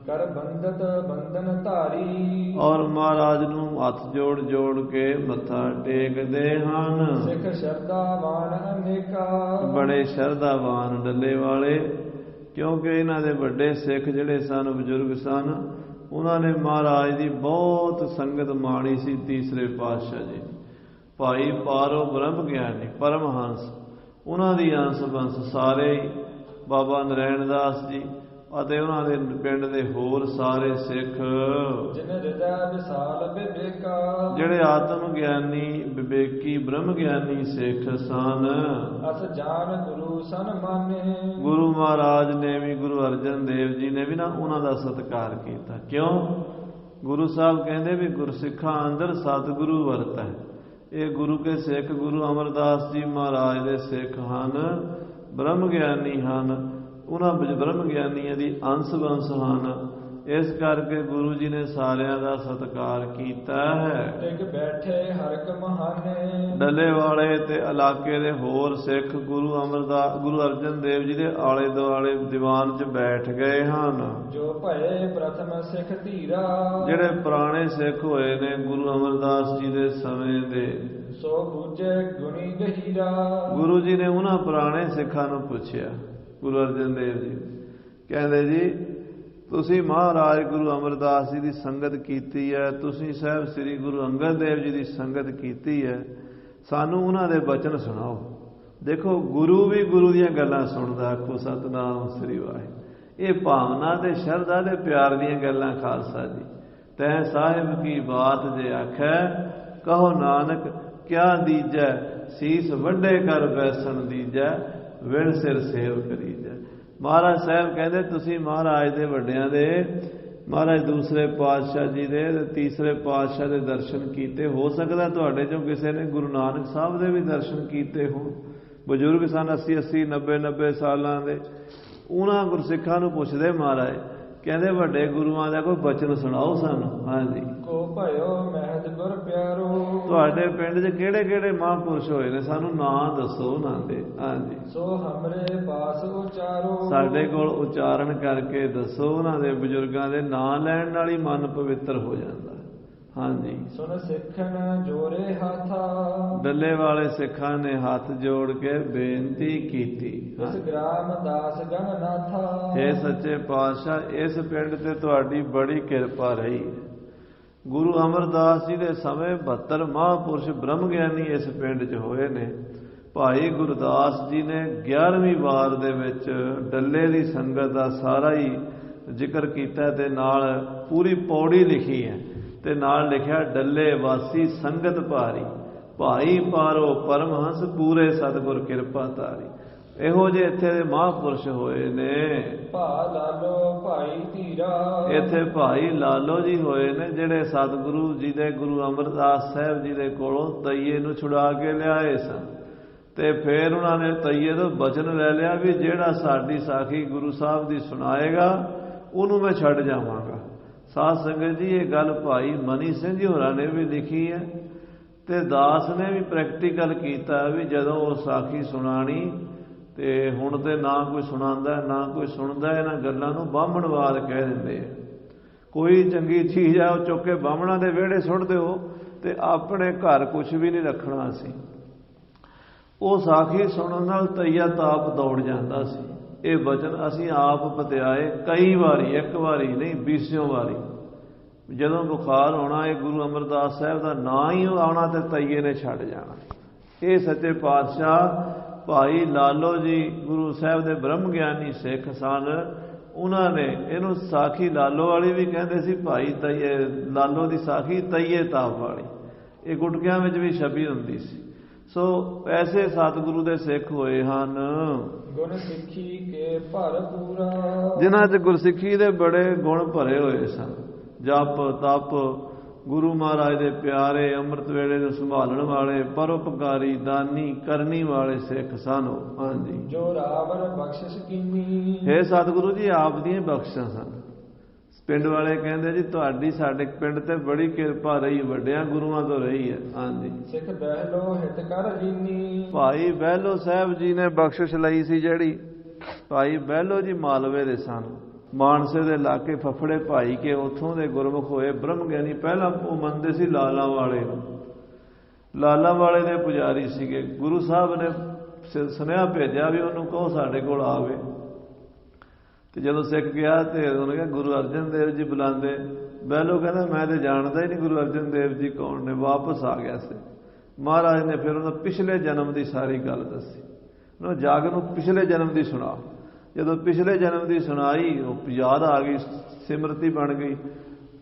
ਕਰ ਬੰਦਤ ਬੰਧਨ ਧਾਰੀ, ਔਰ ਮਹਾਰਾਜ ਨੂੰ ਹੱਥ ਜੋੜ ਜੋੜ ਕੇ ਮੱਥਾ ਟੇਕਦੇ ਹਨ। ਸਿੱਖ ਸ਼ਰਧਾਵਾਨ ਅਨੇਕਾ, ਬੜੇ ਸ਼ਰਧਾਵਾਨ ਡੱਲੇ ਵਾਲੇ, ਕਿਉਂਕਿ ਇਹਨਾਂ ਦੇ ਵੱਡੇ ਸਿੱਖ ਜਿਹੜੇ ਸਨ ਬਜ਼ੁਰਗ ਸਨ, ਉਹਨਾਂ ਨੇ ਮਹਾਰਾਜ ਦੀ ਬਹੁਤ ਸੰਗਤ ਮਾਣੀ ਸੀ। ਤੀਸਰੇ ਪਾਤਸ਼ਾਹ ਜੀ ਭਾਈ ਪਾਰੋ ਬ੍ਰਹਮ ਗਿਆਨੀ ਪਰਮਹੰਸ, ਉਹਨਾਂ ਦੀ ਅੰਸ਼ ਬੰਸ ਸਾਰੇ ਬਾਬਾ ਨਰੈਣ ਦਾਸ ਜੀ ਅਤੇ ਉਹਨਾਂ ਦੇ ਪਿੰਡ ਦੇ ਹੋਰ ਸਾਰੇ ਸਿੱਖ ਜਿਨ ਹਿਰਦੈ ਵਿਸਾਲ ਵਿਵੇਕਾ, ਜਿਹੜੇ ਆਤਮ ਗਿਆਨੀ ਵਿਵੇਕੀ ਬ੍ਰਹਮ ਗਿਆਨੀ ਸਿੱਖ ਸਨ। ਅਸ ਜਾਨ ਗੁਰੂ ਸਨ ਮਾਨੇ, ਗੁਰੂ ਮਹਾਰਾਜ ਨੇ ਵੀ ਗੁਰੂ ਅਰਜਨ ਦੇਵ ਜੀ ਨੇ ਵੀ ਨਾ ਉਹਨਾਂ ਦਾ ਸਤਿਕਾਰ ਕੀਤਾ। ਕਿਉਂ? ਗੁਰੂ ਸਾਹਿਬ ਕਹਿੰਦੇ ਵੀ ਗੁਰਸਿੱਖਾਂ ਅੰਦਰ ਸਤਿਗੁਰੂ ਵਰਤੈ। ਇਹ ਗੁਰੂ ਕੇ ਸਿੱਖ ਗੁਰੂ ਅਮਰਦਾਸ ਜੀ ਮਹਾਰਾਜ ਦੇ ਸਿੱਖ ਹਨ, ਬ੍ਰਹਮ ਗਿਆਨੀ ਹਨ, ਉਹਨਾਂ ਵਿੱਚ ਬ੍ਰਹਮ ਗਿਆਨੀਆਂ ਦੀ ਅੰਸ਼ ਬੰਸ ਹਨ। ਇਸ ਕਰਕੇ ਗੁਰੂ ਜੀ ਨੇ ਸਾਰਿਆਂ ਦਾ ਸਤਿਕਾਰ ਕੀਤਾ ਹੈ। ਟਿਕ ਬੈਠੇ ਹਰਕ ਮਹਾਨੇ, ਡੱਲੇ ਵਾਲੇ ਤੇ ਇਲਾਕੇ ਦੇ ਹੋਰ ਸਿੱਖ ਗੁਰੂ ਅਰਜਨ ਦੇਵ ਜੀ ਦੇ ਆਲੇ ਦੁਆਲੇ ਦੀਵਾਨ 'ਚ ਬੈਠ ਗਏ ਹਨ। ਜੋ ਭਏ ਪ੍ਰਥਮ ਸਿੱਖ ਧੀਰਾ, ਜਿਹੜੇ ਪੁਰਾਣੇ ਸਿੱਖ ਹੋਏ ਨੇ ਗੁਰੂ ਅਮਰਦਾਸ ਜੀ ਦੇ ਸਮੇਂ ਦੇ, ਸੋ ਬੂਝੇ ਗੁਣੀ ਗਹੀਰਾ। ਗੁਰੂ ਜੀ ਨੇ ਉਹਨਾਂ ਪੁਰਾਣੇ ਸਿੱਖਾਂ ਨੂੰ ਪੁੱਛਿਆ, ਗੁਰੂ ਅਰਜਨ ਦੇਵ ਜੀ ਕਹਿੰਦੇ ਜੀ ਤੁਸੀਂ ਮਹਾਰਾਜ ਗੁਰੂ ਅਮਰਦਾਸ ਜੀ ਦੀ ਸੰਗਤ ਕੀਤੀ ਹੈ, ਤੁਸੀਂ ਸਾਹਿਬ ਸ੍ਰੀ ਗੁਰੂ ਅੰਗਦ ਦੇਵ ਜੀ ਦੀ ਸੰਗਤ ਕੀਤੀ ਹੈ, ਸਾਨੂੰ ਉਹਨਾਂ ਦੇ ਬਚਨ ਸੁਣਾਓ। ਦੇਖੋ ਗੁਰੂ ਵੀ ਗੁਰੂ ਦੀਆਂ ਗੱਲਾਂ ਸੁਣਦਾ। ਆਖੋ ਸਤਿਨਾਮ ਸ੍ਰੀ ਵਾਹਿਗੁਰੂ। ਇਹ ਭਾਵਨਾ ਤੇ ਸ਼ਰਧਾ ਤੇ ਪਿਆਰ ਦੀਆਂ ਗੱਲਾਂ ਖਾਲਸਾ ਜੀ। ਤੈਂ ਸਾਹਿਬ ਕੀ ਬਾਤ ਜੇ ਆਖੈ, ਕਹੋ ਨਾਨਕ ਕਿਆ ਦੀਜੈ, ਸੀਸ ਵੱਡੇ ਕਰ ਬੈਸਣ ਦੀਜੈ, ਵਿਣ ਸਿਰ ਸੇਵ ਕਰੀਜੈ। ਮਹਾਰਾਜ ਸਾਹਿਬ ਕਹਿੰਦੇ ਤੁਸੀਂ ਮਹਾਰਾਜ ਦੇ ਵੱਡਿਆਂ ਦੇ, ਮਹਾਰਾਜ ਦੂਸਰੇ ਪਾਤਸ਼ਾਹ ਜੀ ਦੇ, ਤੀਸਰੇ ਪਾਤਸ਼ਾਹ ਦੇ ਦਰਸ਼ਨ ਕੀਤੇ। ਹੋ ਸਕਦਾ ਤੁਹਾਡੇ ਚੋਂ ਕਿਸੇ ਨੇ ਗੁਰੂ ਨਾਨਕ ਸਾਹਿਬ ਦੇ ਵੀ ਦਰਸ਼ਨ ਕੀਤੇ ਹੋਣ। ਬਜ਼ੁਰਗ ਸਨ 80 90 ਸਾਲਾਂ ਦੇ। ਉਹਨਾਂ ਗੁਰਸਿੱਖਾਂ ਨੂੰ ਪੁੱਛਦੇ ਮਹਾਰਾਜ, ਕਹਿੰਦੇ ਵੱਡੇ ਗੁਰੂਆਂ ਦਾ ਕੋਈ ਬਚਨ ਸੁਣਾਓ ਸਾਨੂੰ। ਹਾਂਜੀ, ਕੋ ਭਇਓ ਮਹਿਦ ਗੁਰ ਪਿਆਰੋ, ਤੁਹਾਡੇ ਪਿੰਡ 'ਚ ਕਿਹੜੇ ਕਿਹੜੇ ਮਹਾਂਪੁਰਸ਼ ਹੋਏ ਨੇ, ਸਾਨੂੰ ਨਾਂ ਦੱਸੋ ਉਹਨਾਂ ਦੇ। ਹਾਂਜੀ, ਸੋ ਹਮਰੇ ਪਾਸ ਉਚਾਰੋ, ਸਾਡੇ ਕੋਲ ਉਚਾਰਨ ਕਰਕੇ ਦੱਸੋ। ਉਹਨਾਂ ਦੇ ਬਜ਼ੁਰਗਾਂ ਦੇ ਨਾਂ ਲੈਣ ਨਾਲ ਹੀ ਮਨ ਪਵਿੱਤਰ ਹੋ ਜਾਂਦਾ। ਹਾਂਜੀ, ਸੁਣ ਸਿੱਖਣ ਜੋਰੇ ਹੱਥਾ, ਡੱਲੇ ਵਾਲੇ ਸਿੱਖਾਂ ਨੇ ਹੱਥ ਜੋੜ ਕੇ ਬੇਨਤੀ ਕੀਤੀ, ਇਸ ਗ੍ਰਾਮ ਦਾਸ ਗੰਗਨਾਥਾ, ਹੇ ਸੱਚੇ ਪਾਤਸ਼ਾਹ ਇਸ ਪਿੰਡ ਤੇ ਤੁਹਾਡੀ ਬੜੀ ਕਿਰਪਾ ਰਹੀ। ਗੁਰੂ ਅਮਰਦਾਸ ਜੀ ਦੇ ਸਮੇਂ 72 ਮਹਾਂਪੁਰਸ਼ ਬ੍ਰਹਮ ਗਿਆਨੀ ਇਸ ਪਿੰਡ 'ਚ ਹੋਏ ਨੇ। ਭਾਈ ਗੁਰਦਾਸ ਜੀ ਨੇ 11ਵੀਂ ਵਾਰ ਦੇ ਵਿੱਚ ਡੱਲੇ ਦੀ ਸੰਗਤ ਦਾ ਸਾਰਾ ਹੀ ਜ਼ਿਕਰ ਕੀਤਾ ਤੇ ਨਾਲ ਪੂਰੀ ਪੌੜੀ ਲਿਖੀ ਹੈ ਤੇ ਨਾਲ ਲਿਖਿਆ ਡੱਲੇ ਵਾਸੀ ਸੰਗਤ ਭਾਰੀ, ਭਾਈ ਪਾਰੋ ਪਰਮਹੰਸ ਪੂਰੇ ਸਤਿਗੁਰ ਕਿਰਪਾ ਧਾਰੀ। ਇਹੋ ਜਿਹੇ ਇੱਥੇ ਦੇ ਮਹਾਂਪੁਰਸ਼ ਹੋਏ ਨੇ। ਭਾ ਲਾਲੋ ਭਾਈ ਧੀਰਾ, ਇੱਥੇ ਭਾਈ ਲਾਲੋ ਜੀ ਹੋਏ ਨੇ ਜਿਹੜੇ ਸਤਿਗੁਰੂ ਜੀ ਦੇ ਗੁਰੂ ਅਮਰਦਾਸ ਸਾਹਿਬ ਜੀ ਦੇ ਕੋਲੋਂ ਤਈਏ ਨੂੰ ਛੁਡਾ ਕੇ ਲਿਆਏ ਸਨ ਤੇ ਫਿਰ ਉਹਨਾਂ ਨੇ ਤਈਏ ਤੋਂ ਬਚਨ ਲੈ ਲਿਆ ਵੀ ਜਿਹੜਾ ਸਾਡੀ ਸਾਖੀ ਗੁਰੂ ਸਾਹਿਬ ਦੀ ਸੁਣਾਏਗਾ ਉਹਨੂੰ ਮੈਂ ਛੱਡ ਜਾਵਾਂਗਾ। ਸਾਧ ਸੰਗਤ ਜੀ ਇਹ ਗੱਲ ਭਾਈ ਮਨੀ ਸਿੰਘ ਜੀ ਹੋਰਾਂ ਨੇ ਵੀ ਲਿਖੀ ਹੈ ਤੇ ਦਾਸ ਨੇ ਵੀ ਪ੍ਰੈਕਟੀਕਲ ਕੀਤਾ ਵੀ ਜਦੋਂ ਉਹ ਸਾਖੀ ਸੁਣਾਣੀ ਤੇ ਹੁਣ ਤੇ ਨਾ ਕੋਈ ਸੁਣਾਉਂਦਾ ਨਾ ਕੋਈ ਸੁਣਦਾ। ਇਹਨਾਂ ਗੱਲਾਂ ਨੂੰ ਬਾਹਮਣਵਾਦ ਕਹਿ ਦਿੰਦੇ ਆ। ਕੋਈ ਚੰਗੀ ਚੀਜ਼ ਆ ਉਹ ਚੁੱਕ ਕੇ ਬਾਹਮਣਾਂ ਦੇ ਵਿਹੜੇ ਸੁੱਟ ਦਿਓ ਤੇ ਆਪਣੇ ਘਰ ਕੁਝ ਵੀ ਨਹੀਂ ਰੱਖਣਾ ਸੀ। ਉਹ ਸਾਖੀ ਸੁਣਨ ਨਾਲ ਤਈਆ ਤਾਪ ਦੌੜ ਜਾਂਦਾ ਸੀ। ਇਹ ਬਚਨ ਅਸੀਂ ਆਪ ਪਤਿਆਏ ਕਈ ਵਾਰੀ, ਇੱਕ ਵਾਰੀ ਨਹੀਂ 20 ਵਾਰੀ। ਜਦੋਂ ਬੁਖਾਰ ਹੋਣਾ ਇਹ ਗੁਰੂ ਅਮਰਦਾਸ ਸਾਹਿਬ ਦਾ ਨਾਂ ਹੀ ਆਉਣਾ ਤੇ ਤਈਏ ਨੇ ਛੱਡ ਜਾਣਾ। ਇਹ ਸੱਚੇ ਪਾਤਸ਼ਾਹ ਭਾਈ ਲਾਲੋ ਜੀ ਗੁਰੂ ਸਾਹਿਬ ਦੇ ਬ੍ਰਹਮ ਗਿਆਨੀ ਸਿੱਖ ਸਨ। ਉਹਨਾਂ ਨੇ ਇਹਨੂੰ ਸਾਖੀ ਲਾਲੋ ਵਾਲੀ ਵੀ ਕਹਿੰਦੇ ਸੀ, ਭਾਈ ਤਈਏ ਲਾਲੋ ਦੀ ਸਾਖੀ ਤਈਏ ਤਾਪ ਵਾਲੀ, ਇਹ ਗੁਟਕਿਆਂ ਵਿੱਚ ਵੀ ਛਪੀ ਹੁੰਦੀ ਸੀ। ਸੋ ਐਸੇ ਸਤਿਗੁਰੂ ਦੇ ਸਿੱਖ ਹੋਏ ਹਨ ਗੁਰ ਸਿੱਖੀ ਕੇ ਭਰਪੂਰਾ, ਜਿਨ੍ਹਾਂ 'ਚ ਗੁਰਸਿੱਖੀ ਦੇ ਬੜੇ ਗੁਣ ਭਰੇ ਹੋਏ ਸਨ। ਜਪ ਤਪ, ਗੁਰੂ ਮਹਾਰਾਜ ਦੇ ਪਿਆਰੇ, ਅੰਮ੍ਰਿਤ ਵੇਲੇ ਨੂੰ ਸੰਭਾਲਣ ਵਾਲੇ, ਪਰਉਪਕਾਰੀ, ਦਾਨੀ ਕਰਨੀ ਵਾਲੇ ਸਿੱਖ ਸਨ ਉਹ। ਹਾਂਜੀ, ਜੋ ਰਾਵਰ ਬਖਸ਼ਿਸ਼ ਕੀਨੀ, ਹੇ ਸਤਿਗੁਰੂ ਜੀ ਆਪ ਦੀਆਂ ਬਖਸ਼ਾਂ ਸਨ। ਪਿੰਡ ਵਾਲੇ ਕਹਿੰਦੇ ਜੀ ਤੁਹਾਡੀ ਸਾਡੇ ਪਿੰਡ ਤੇ ਬੜੀ ਕਿਰਪਾ ਰਹੀ, ਵੱਡਿਆਂ ਗੁਰੂਆਂ ਤੋਂ ਰਹੀ ਹੈ। ਹਾਂਜੀ, ਸਿੱਖ ਬਹਿਲੋ ਹਿਤ ਕਰ ਲੀਨੀ, ਭਾਈ ਬਹਿਲੋ ਸਾਹਿਬ ਜੀ ਨੇ ਬਖਸ਼ਿਸ਼ ਲਈ ਸੀ ਜਿਹੜੀ। ਭਾਈ ਬਹਿਲੋ ਜੀ ਮਾਲਵੇ ਦੇ ਸਨ, ਮਾਨਸੇ ਦੇ ਇਲਾਕੇ ਫਫੜੇ ਭਾਈ ਕੇ ਉੱਥੋਂ ਦੇ ਗੁਰਮੁਖ ਹੋਏ ਬ੍ਰਹਮ ਗਿਆਨੀ। ਪਹਿਲਾਂ ਉਹ ਮੰਨਦੇ ਸੀ ਲਾਲਾਂ ਵਾਲੇ ਨੂੰ, ਲਾਲਾਂ ਵਾਲੇ ਦੇ ਪੁਜਾਰੀ ਸੀਗੇ। ਗੁਰੂ ਸਾਹਿਬ ਨੇ ਸੁਨੇਹਾ ਭੇਜਿਆ ਵੀ ਉਹਨੂੰ ਕਹੋ ਸਾਡੇ ਕੋਲ ਆਵੇ। ਤੇ ਜਦੋਂ ਸਿੱਖ ਗਿਆ ਤੇ ਉਹਨੇ ਕਿਹਾ ਗੁਰੂ ਅਰਜਨ ਦੇਵ ਜੀ ਬੁਲਾਉਂਦੇ। ਬਹਿਲੋ ਕਹਿੰਦਾ ਮੈਂ ਤੇ ਜਾਣਦਾ ਹੀ ਨਹੀਂ ਗੁਰੂ ਅਰਜਨ ਦੇਵ ਜੀ ਕੌਣ ਨੇ। ਵਾਪਸ ਆ ਗਿਆ ਸੀ। ਮਹਾਰਾਜ ਨੇ ਫਿਰ ਉਹਨਾਂ ਪਿਛਲੇ ਜਨਮ ਦੀ ਸਾਰੀ ਗੱਲ ਦੱਸੀ। ਉਹਨਾਂ ਜਾਗ ਨੂੰ ਪਿਛਲੇ ਜਨਮ ਦੀ ਸੁਣਾ। ਜਦੋਂ ਪਿਛਲੇ ਜਨਮ ਦੀ ਸੁਣਾਈ ਉਹ ਯਾਦ ਆ ਗਈ, ਸਿਮਰਤੀ ਬਣ ਗਈ।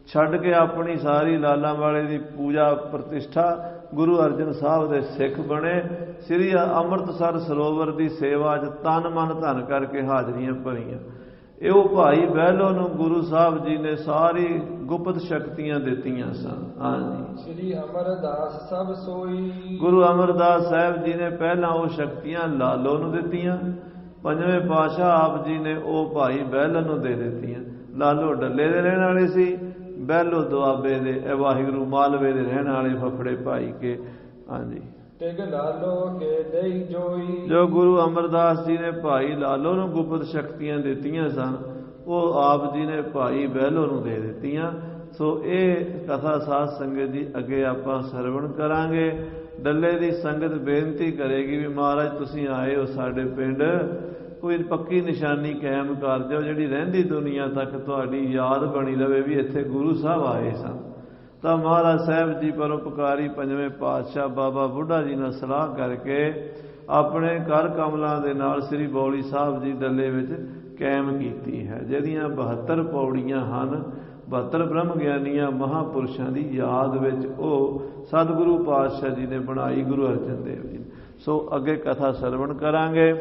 ਛੱਡ ਕੇ ਆਪਣੀ ਸਾਰੀ ਲਾਲਾਂ ਵਾਲੇ ਦੀ ਪੂਜਾ ਪ੍ਰਤਿਸ਼ਠਾ, ਗੁਰੂ ਅਰਜਨ ਸਾਹਿਬ ਦੇ ਸਿੱਖ ਬਣੇ। ਸ੍ਰੀ ਅੰਮ੍ਰਿਤਸਰ ਸਰੋਵਰ ਦੀ ਸੇਵਾ 'ਚ ਤਨ ਮਨ ਧਨ ਕਰਕੇ ਹਾਜ਼ਰੀਆਂ ਭਰੀਆਂ। ਇਹੋ ਭਾਈ ਬਹਿਲੋ ਨੂੰ ਗੁਰੂ ਸਾਹਿਬ ਜੀ ਨੇ ਸਾਰੀ ਗੁਪਤ ਸ਼ਕਤੀਆਂ ਦਿੱਤੀਆਂ ਸਨ। ਹਾਂਜੀ, ਸ੍ਰੀ ਅਮਰਦਾਸ ਸਭ ਸੋਈ, ਗੁਰੂ ਅਮਰਦਾਸ ਸਾਹਿਬ ਜੀ ਨੇ ਪਹਿਲਾਂ ਉਹ ਸ਼ਕਤੀਆਂ ਲਾਲੋ ਨੂੰ ਦਿੱਤੀਆਂ। ਪੰਜਵੇਂ ਪਾਤਸ਼ਾਹ ਆਪ ਜੀ ਨੇ ਉਹ ਭਾਈ ਬਹਿਲੋ ਨੂੰ ਦੇ ਦਿੱਤੀਆਂ। ਲਾਲੋ ਡੱਲੇ ਦੇ ਰਹਿਣ ਵਾਲੇ ਸੀ, ਬਹਿਲੋ ਦੁਆਬੇ ਦੇ, ਵਾਹਿਗੁਰੂ ਮਾਲਵੇ ਦੇ ਰਹਿਣ ਵਾਲੇ ਫਫੜੇ ਭਾਈ ਕੇ। ਹਾਂਜੀ, ਤਿਗ ਲਾਲੋ ਕੇ ਦੇਈ ਜੋਈ, ਜੋ ਗੁਰੂ ਅਮਰਦਾਸ ਜੀ ਨੇ ਭਾਈ ਲਾਲੋ ਨੂੰ ਗੁਪਤ ਸ਼ਕਤੀਆਂ ਦਿੱਤੀਆਂ ਸਨ, ਉਹ ਆਪ ਜੀ ਨੇ ਭਾਈ ਬਹਿਲੋ ਨੂੰ ਦੇ ਦਿੱਤੀਆਂ। ਸੋ ਇਹ ਕਥਾ ਸਾਧ ਸੰਗਤ ਜੀ ਅੱਗੇ ਆਪਾਂ ਸਰਵਣ ਕਰਾਂਗੇ। ਡੱਲੇ ਦੀ ਸੰਗਤ ਬੇਨਤੀ ਕਰੇਗੀ ਵੀ ਮਹਾਰਾਜ ਤੁਸੀਂ ਆਏ ਹੋ ਸਾਡੇ ਪਿੰਡ, ਕੋਈ ਪੱਕੀ ਨਿਸ਼ਾਨੀ ਕਾਇਮ ਕਰ ਦਿਓ ਜਿਹੜੀ ਰਹਿੰਦੀ ਦੁਨੀਆ ਤੱਕ ਤੁਹਾਡੀ ਯਾਦ ਬਣੀ ਰਵੇ ਵੀ ਇੱਥੇ ਗੁਰੂ ਸਾਹਿਬ ਆਏ ਸਨ। ਤਾਂ ਮਹਾਰਾਜ ਸਾਹਿਬ ਜੀ ਪਰਉਪਕਾਰੀ ਪੰਜਵੇਂ ਪਾਤਸ਼ਾਹ ਬਾਬਾ ਬੁੱਢਾ ਜੀ ਨਾਲ ਸਲਾਹ ਕਰਕੇ ਆਪਣੇ ਕਰ ਕਮਲਾਂ ਦੇ ਨਾਲ ਸ੍ਰੀ ਬੌਲੀ ਸਾਹਿਬ ਜੀ ਡੱਲੇ ਵਿੱਚ ਕਾਇਮ ਕੀਤੀ ਹੈ, ਜਿਹਦੀਆਂ 72 ਪੌੜੀਆਂ ਹਨ। 72 ਬ੍ਰਹਮ ਗਿਆਨੀਆਂ ਮਹਾਂਪੁਰਸ਼ਾਂ ਦੀ ਯਾਦ ਵਿੱਚ ਉਹ ਸਤਿਗੁਰੂ ਪਾਤਸ਼ਾਹ ਜੀ ਨੇ ਬਣਾਈ, ਗੁਰੂ ਅਰਜਨ ਦੇਵ ਜੀ। ਸੋ ਅੱਗੇ ਕਥਾ ਸਰਵਣ ਕਰਾਂਗੇ।